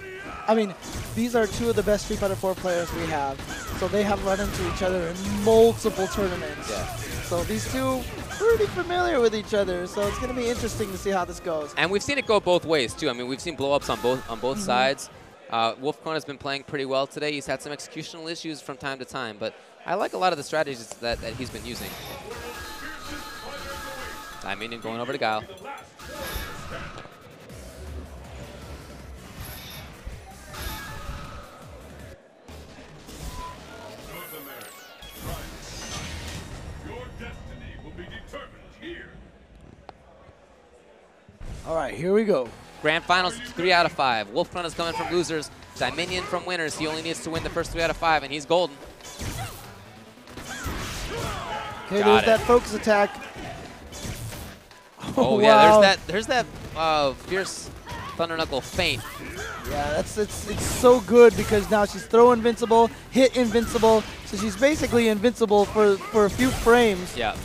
I mean, these are two of the best Street Fighter 4 players we have. So they have run into each other in multiple tournaments. Yeah. So these two pretty familiar with each other. So it's going to be interesting to see how this goes. And we've seen it go both ways too. I mean, we've seen blow-ups on both sides. Wolfcrone has been playing pretty well today. He's had some executional issues from time to time, but I like a lot of the strategies that he's been using. Dominion going over to Guile. All right, here we go. Grand finals, 3 out of 5. Wolfcrone is coming from losers. Dominion from winners. He only needs to win the first 3 out of 5, and he's golden. Okay, there's that focus attack. Oh yeah, wow. there's that fierce Thunder Knuckle feint. Yeah, it's so good because now she's throw invincible, hit invincible, so she's basically invincible for a few frames. Yeah.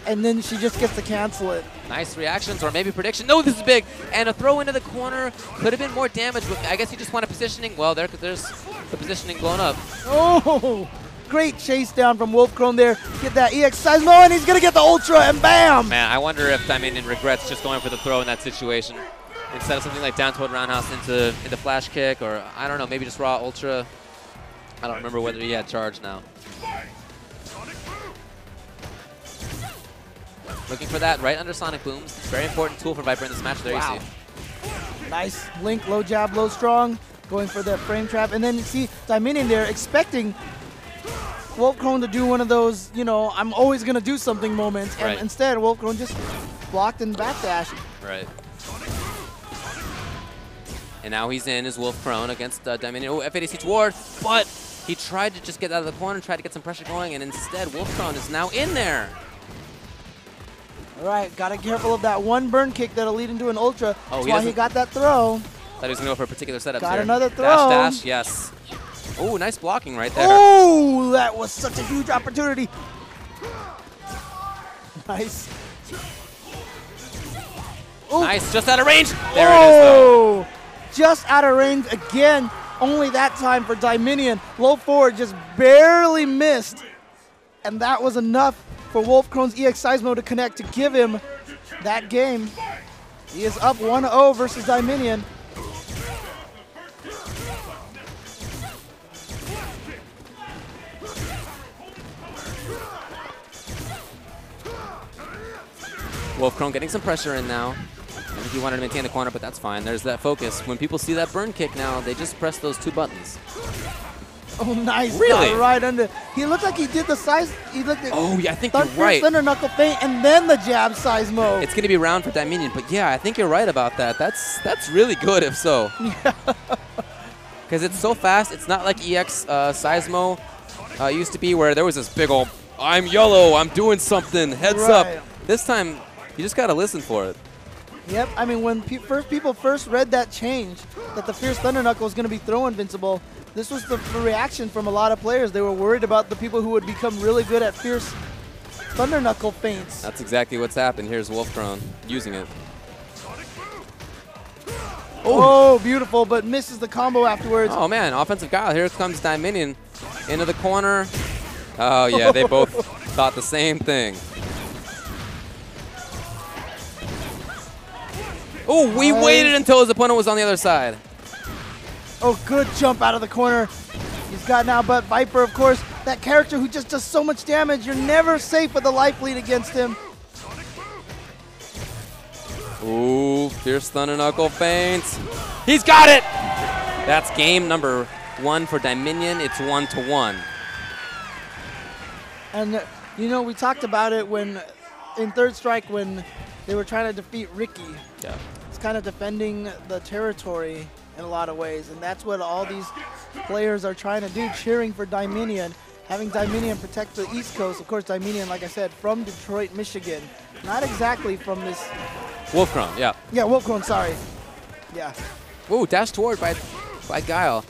And then she just gets to cancel it. Nice reactions, or maybe prediction. No, this is big. And a throw into the corner could have been more damage, but I guess he just wanted positioning. Well, there's the positioning blown up. Oh, great chase down from Wolfcrone there. Get that EX Seismo, and he's going to get the Ultra, and bam! Man, I wonder if Dominion regrets just going for the throw in that situation instead of something like down toward roundhouse into flash kick, or I don't know, maybe just raw Ultra. I don't remember whether he had charge now. Looking for that right under Sonic Booms. Very important tool for Viper in this match. There you see. Nice link, low jab, low strong. Going for that frame trap. And then you see Dominion there expecting Wolfcrone to do one of those, I'm always going to do something moments. And right. Instead, Wolfcrone just blocked and backdashed. Right. And now he's in his Wolfcrone against Dominion. Oh, F80C toward, but he tried to just get out of the corner, tried to get some pressure going, and instead Wolfcrone is now in there. All right, got to be careful of that one burn kick that'll lead into an Ultra. Oh, That's why he got that throw. Thought he was going to go for a particular setup Got there. another throw. Dash, yes. Oh, nice blocking right there. Oh, that was such a huge opportunity. Nice. Ooh. Nice, just out of range. There it is, though. Just out of range again. Only that time for Dominion. Low forward just barely missed. And that was enough for Wolfcrone's EX Seismo to connect to give him that game. He is up 1-0 versus Dominion. Wolfcrone getting some pressure in now. I think he wanted to maintain the corner, but that's fine. There's that focus. When people see that burn kick now, they just press those 2 buttons. Oh, nice. Really? Got right under. He looked like he did the size. He looked at oh, yeah, I think you're right. Thunder Knuckle feint and then the jab Seismo. It's going to be round for Dominion, but yeah, I think you're right about that. That's really good if so. Yeah. Because it's so fast. It's not like EX Seismo used to be where there was this big old, I'm yellow, I'm doing something, heads up. This time, you just got to listen for it. Yep, I mean, when people first read that change, that the Fierce Thunder Knuckle was going to be throw invincible, this was the reaction from a lot of players. They were worried about the people who would become really good at Fierce Thunder Knuckle feints. That's exactly what's happened. Here's Wolfcrone using it. Oh, beautiful, but misses the combo afterwards. Oh, man, offensive guile. Here comes Dominion into the corner. Oh, yeah, they both thought the same thing. Oh, we waited until his opponent was on the other side. Oh, good jump out of the corner. He's got now, but Viper, of course, that character who just does so much damage. You're never safe with a life lead against him. Ooh, fierce thunder knuckle feints. He's got it! That's game number 1 for Dominion. It's 1-1. And, you know, we talked about it when, in Third Strike, when they were trying to defeat Ricky. Yeah. It's kind of defending the territory in a lot of ways, and that's what all these players are trying to do, cheering for Dominion, having Dominion protect the East Coast. Of course, Dominion, like I said, from Detroit, Michigan. Not exactly from this... Wolfcrone, yeah. Yeah, Wolfcrone, sorry. Yeah. Ooh, dash toward by Guile.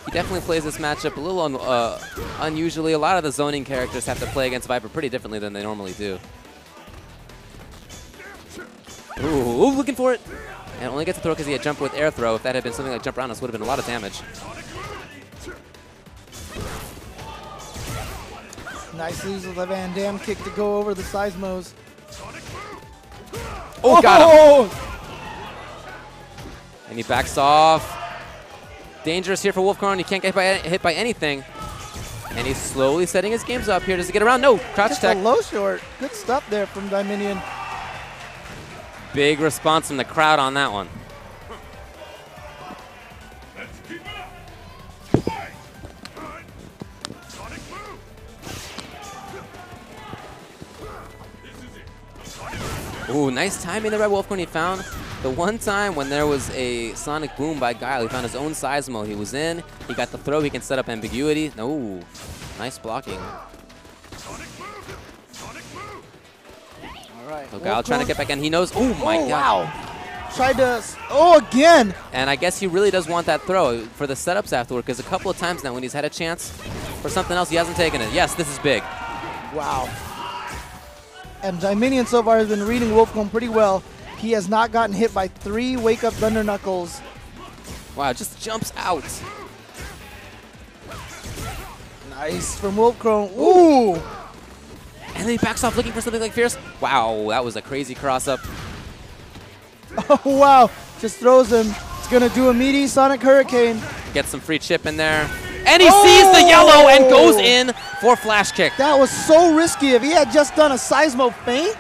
He definitely plays this matchup a little unusually. A lot of the zoning characters have to play against Viper pretty differently than they normally do. Ooh, looking for it. And only gets to throw because he had jump with air throw. If that had been something like jump around, this would have been a lot of damage. Nice use of the Van Damme kick to go over the Seismos. Oh, got him. And he backs off. Dangerous here for Wolfcrone. He can't get hit by anything. And he's slowly setting his games up here. Does he get around? No. Crouch Just tech. a low short. Good stuff there from Dominion. Big response from the crowd on that one. Let's keep it up. Ooh, nice timing there by Wolfcrone. He found the one time when there was a Sonic Boom by Guile. He found his own Seismo. He was in. He got the throw. He can set up ambiguity. No. Nice blocking. All right. So Guile trying to get back in. He knows. Oh, my God. Wow. Tried to. Oh, again. And I guess he really does want that throw for the setups afterward, because a couple of times now when he's had a chance for something else, he hasn't taken it. Yes, this is big. Wow. And Dominion so far has been reading Wolfcrone pretty well. He has not gotten hit by 3 wake-up Thunder Knuckles. Wow, just jumps out. Nice from Wolfcrone. Ooh! And then he backs off looking for something like Fierce. Wow, that was a crazy cross-up. Oh, wow. Just throws him. It's going to do a meaty Sonic Hurricane. Gets some free chip in there. And he sees the yellow and goes in for flash kick. That was so risky. If he had just done a Seismo feint,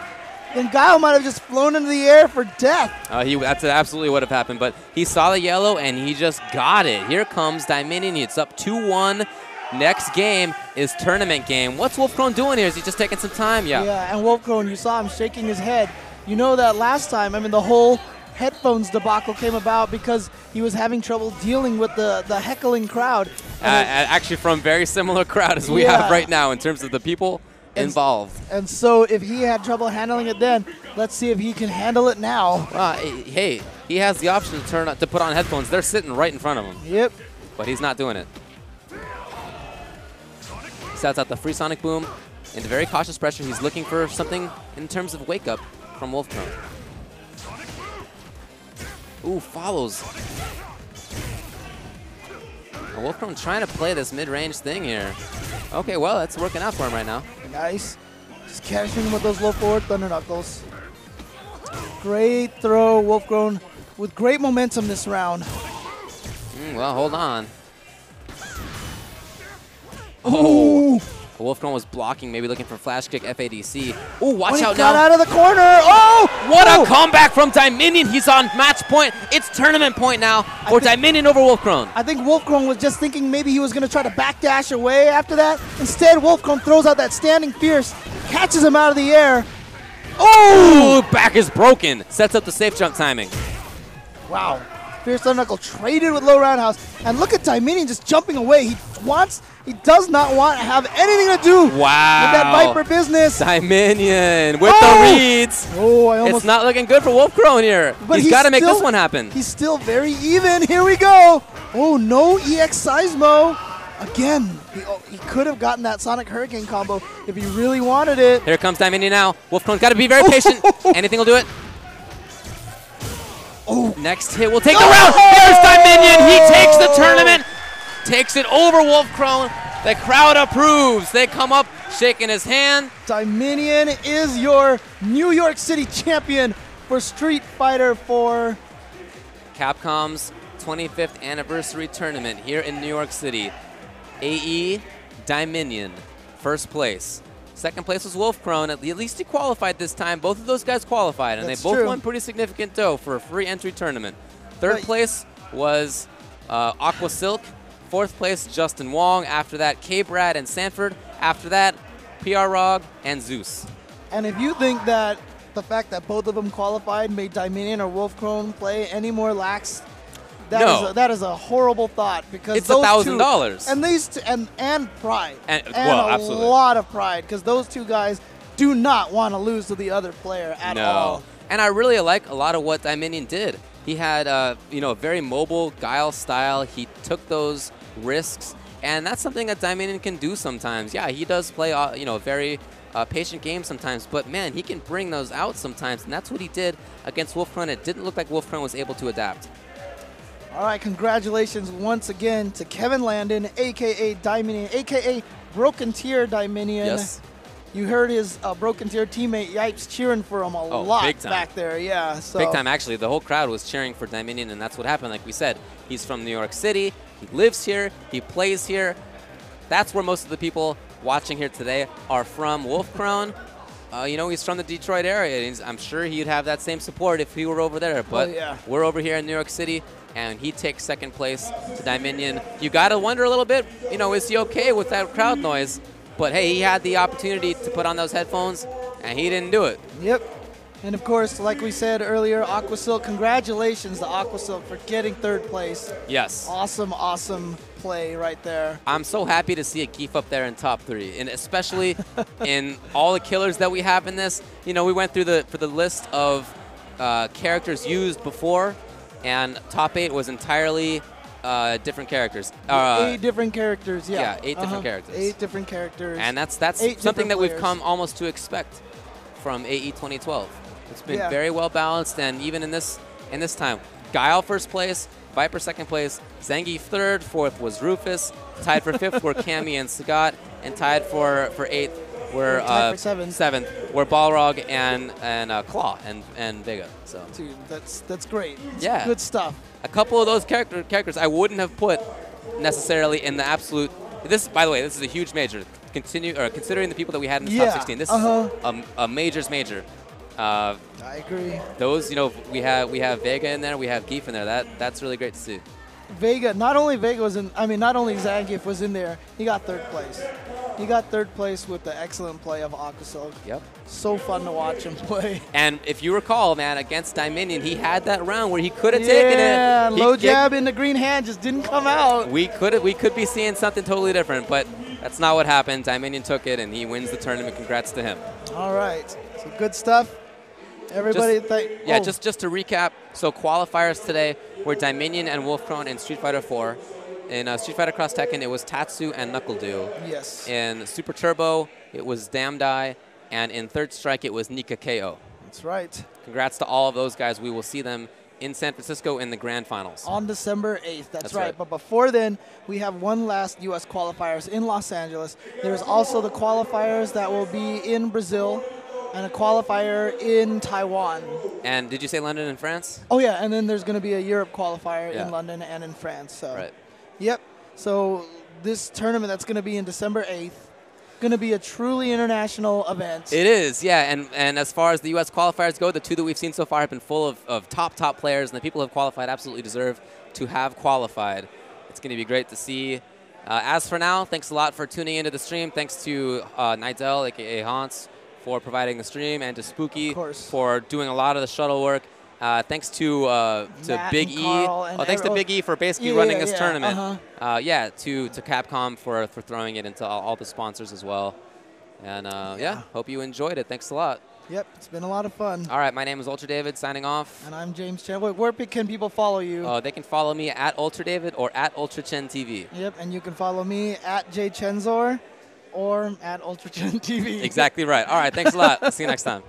then Guile might have just flown into the air for death. That's absolutely what have happened, but he saw the yellow and he just got it. Here comes Dominion. It's up 2-1. Next game is tournament game. What's Wolfcrone doing here? Is he just taking some time? Yeah. Yeah, and Wolfcrone, you saw him shaking his head. You know that last time, I mean, the whole headphones debacle came about because he was having trouble dealing with the heckling crowd. Actually from very similar crowd as we have right now in terms of the people involved. And so if he had trouble handling it then, let's see if he can handle it now. Hey, he has the option to put on headphones. They're sitting right in front of him. Yep. But he's not doing it. Sets out the free Sonic Boom into very cautious pressure. He's looking for something in terms of wake up from Wolfcrone. Ooh, follows. And Wolfcrone trying to play this mid-range thing here. Okay, well, that's working out for him right now. Nice. Just catching him with those low forward Thunder Knuckles. Great throw, Wolfcrone, with great momentum this round. Well, hold on. Ooh. Wolfcrone was blocking, maybe looking for flash kick, FADC. Ooh, watch out got now. out of the corner. Oh! What a comeback from Dominion. He's on match point. It's tournament point now for Dominion over Wolfcrone. I think Wolfcrone was just thinking maybe he was going to try to backdash away after that. Instead, Wolfcrone throws out that standing fierce, catches him out of the air. Oh! Back is broken. Sets up the safe jump timing. Wow. Fierce Thunder Knuckle traded with low roundhouse. And look at Dominion just jumping away. He does not want to have anything to do with that Viper business. Dominion with the reads. Oh, it's not looking good for Wolfcrone here. But he's got to make this one happen. He's still very even. Here we go. Oh, no EX Seismo. Again, he could have gotten that Sonic Hurricane combo if he really wanted it. Here comes Dominion now. Wolfcrone's got to be very patient. Anything will do it. Oh, next hit will take the round. There's Dominion. He takes the tournament. Takes it over Wolfcrone. The crowd approves. They come up shaking his hand. Dominion is your New York City champion for Street Fighter 4. Capcom's 25th anniversary tournament here in New York City. AE Dominion, first place. Second place was Wolf Crone. At least he qualified this time. Both of those guys qualified, and That's they both true. won pretty significant dough for a free entry tournament. Third place was Aqua Silk. Fourth place, Justin Wong. After that, Kbrad and Sanford. After that, PR Rog and Zeus. And if you think that the fact that both of them qualified made Dominion or Wolf Crone play any more lax, that is a horrible thought, because It's those $1,000. and these two, and pride, And- and well, a absolutely. lot of pride, because those two guys do not want to lose to the other player at all. And I really like a lot of what Dominion did. He had, a very mobile Guile style. He took those risks, and that's something that Dominion can do sometimes. Yeah, he does play, a very patient game sometimes, but man, he can bring those out sometimes, and that's what he did against Wolf Crone. It didn't look like Wolf Crone was able to adapt. All right, congratulations once again to Kevin Landon, a.k.a. Dominion, a.k.a. Broken Tier Dominion. Yes. You heard his Broken Tier teammate Yipes cheering for him a lot big time. back there. Yeah, so Big time, actually. The whole crowd was cheering for Dominion, and that's what happened. Like we said, he's from New York City. He lives here. He plays here. That's where most of the people watching here today are from. Wolf Crone, he's from the Detroit area. And I'm sure he'd have that same support if he were over there. But yeah. we're over here in New York City, and he takes second place to Dominion. You got to wonder a little bit, is he okay with that crowd noise? But hey, he had the opportunity to put on those headphones, and he didn't do it. Yep. And of course, like we said earlier, Aqua Silk, congratulations to Aqua Silk for getting third place. Yes. Awesome, awesome play right there. I'm so happy to see a Geef up there in top 3, and especially in all the killers that we have in this. We went through the list of characters used before, and top 8 was entirely different characters. 8 different characters, yeah. Yeah, 8 different characters. 8 different characters. And that's 8 something that we've players. come almost to expect from AE 2012. It's been Yeah. very well balanced, and even in this time, Guile first place, Viper second place, Zangief third, fourth was Rufus, tied for fifth were Cammy and Sagat, and tied for eighth were Tied for seventh. were Balrog and Claw and Vega. So Dude, that's great. It's Yeah. good stuff. a couple of those characters I wouldn't have put necessarily in the absolute. This, by the way, this is a huge major. Considering the people that we had in the top 16, this is a major's major. I agree. Those, we have Vega in there, we have Geef in there. That's really great to see. Vega, not only Zangief was in there, he got third place. He got third place with the excellent play of Aqua Silk. Yep. So fun to watch him play. And if you recall, man, against Dominion, he had that round where he could have taken it. Yeah, He low kicked- jab in the green hand just didn't come out. We could be seeing something totally different, but that's not what happened. Dominion took it, and he wins the tournament. Congrats to him. All right, so good stuff. Everybody, Just to recap, so qualifiers today were Dominion and Wolf Crone in Street Fighter 4. In Street Fighter Cross Tekken, it was Tatsu and Knuckle Dew. Yes. In Super Turbo, it was Damdai, and in Third Strike, it was Nika KO. That's right. Congrats to all of those guys. We will see them in San Francisco in the grand finals. On December 8th, that's right. right. But before then, we have one last U.S. qualifiers in Los Angeles. There's also the qualifiers that will be in Brazil and a qualifier in Taiwan. And did you say London and France? Oh, yeah, and then there's going to be a Europe qualifier Yeah. in London and in France. So, Right. Yep. So this tournament that's going to be in December 8th, going to be a truly international event. It is, yeah. And as far as the U.S. qualifiers go, the two that we've seen so far have been full of top players, and the people who have qualified absolutely deserve to have qualified. It's going to be great to see. As for now, thanks a lot for tuning into the stream. Thanks to Nidell, a.k.a. Hans, for providing the stream, and to Spooky for doing a lot of the shuttle work. Thanks to Big E. Thanks to Big E for basically running this tournament. To Capcom for throwing it into all the sponsors as well. And hope you enjoyed it. Thanks a lot. Yep, it's been a lot of fun. All right, my name is Ultra David, signing off. And I'm James Chen. Where can people follow you? They can follow me at Ultra David or at Ultra Chen TV. Yep, and you can follow me at JChenzor or at Ultra Chen TV. Exactly right. All right, thanks a lot. See you next time.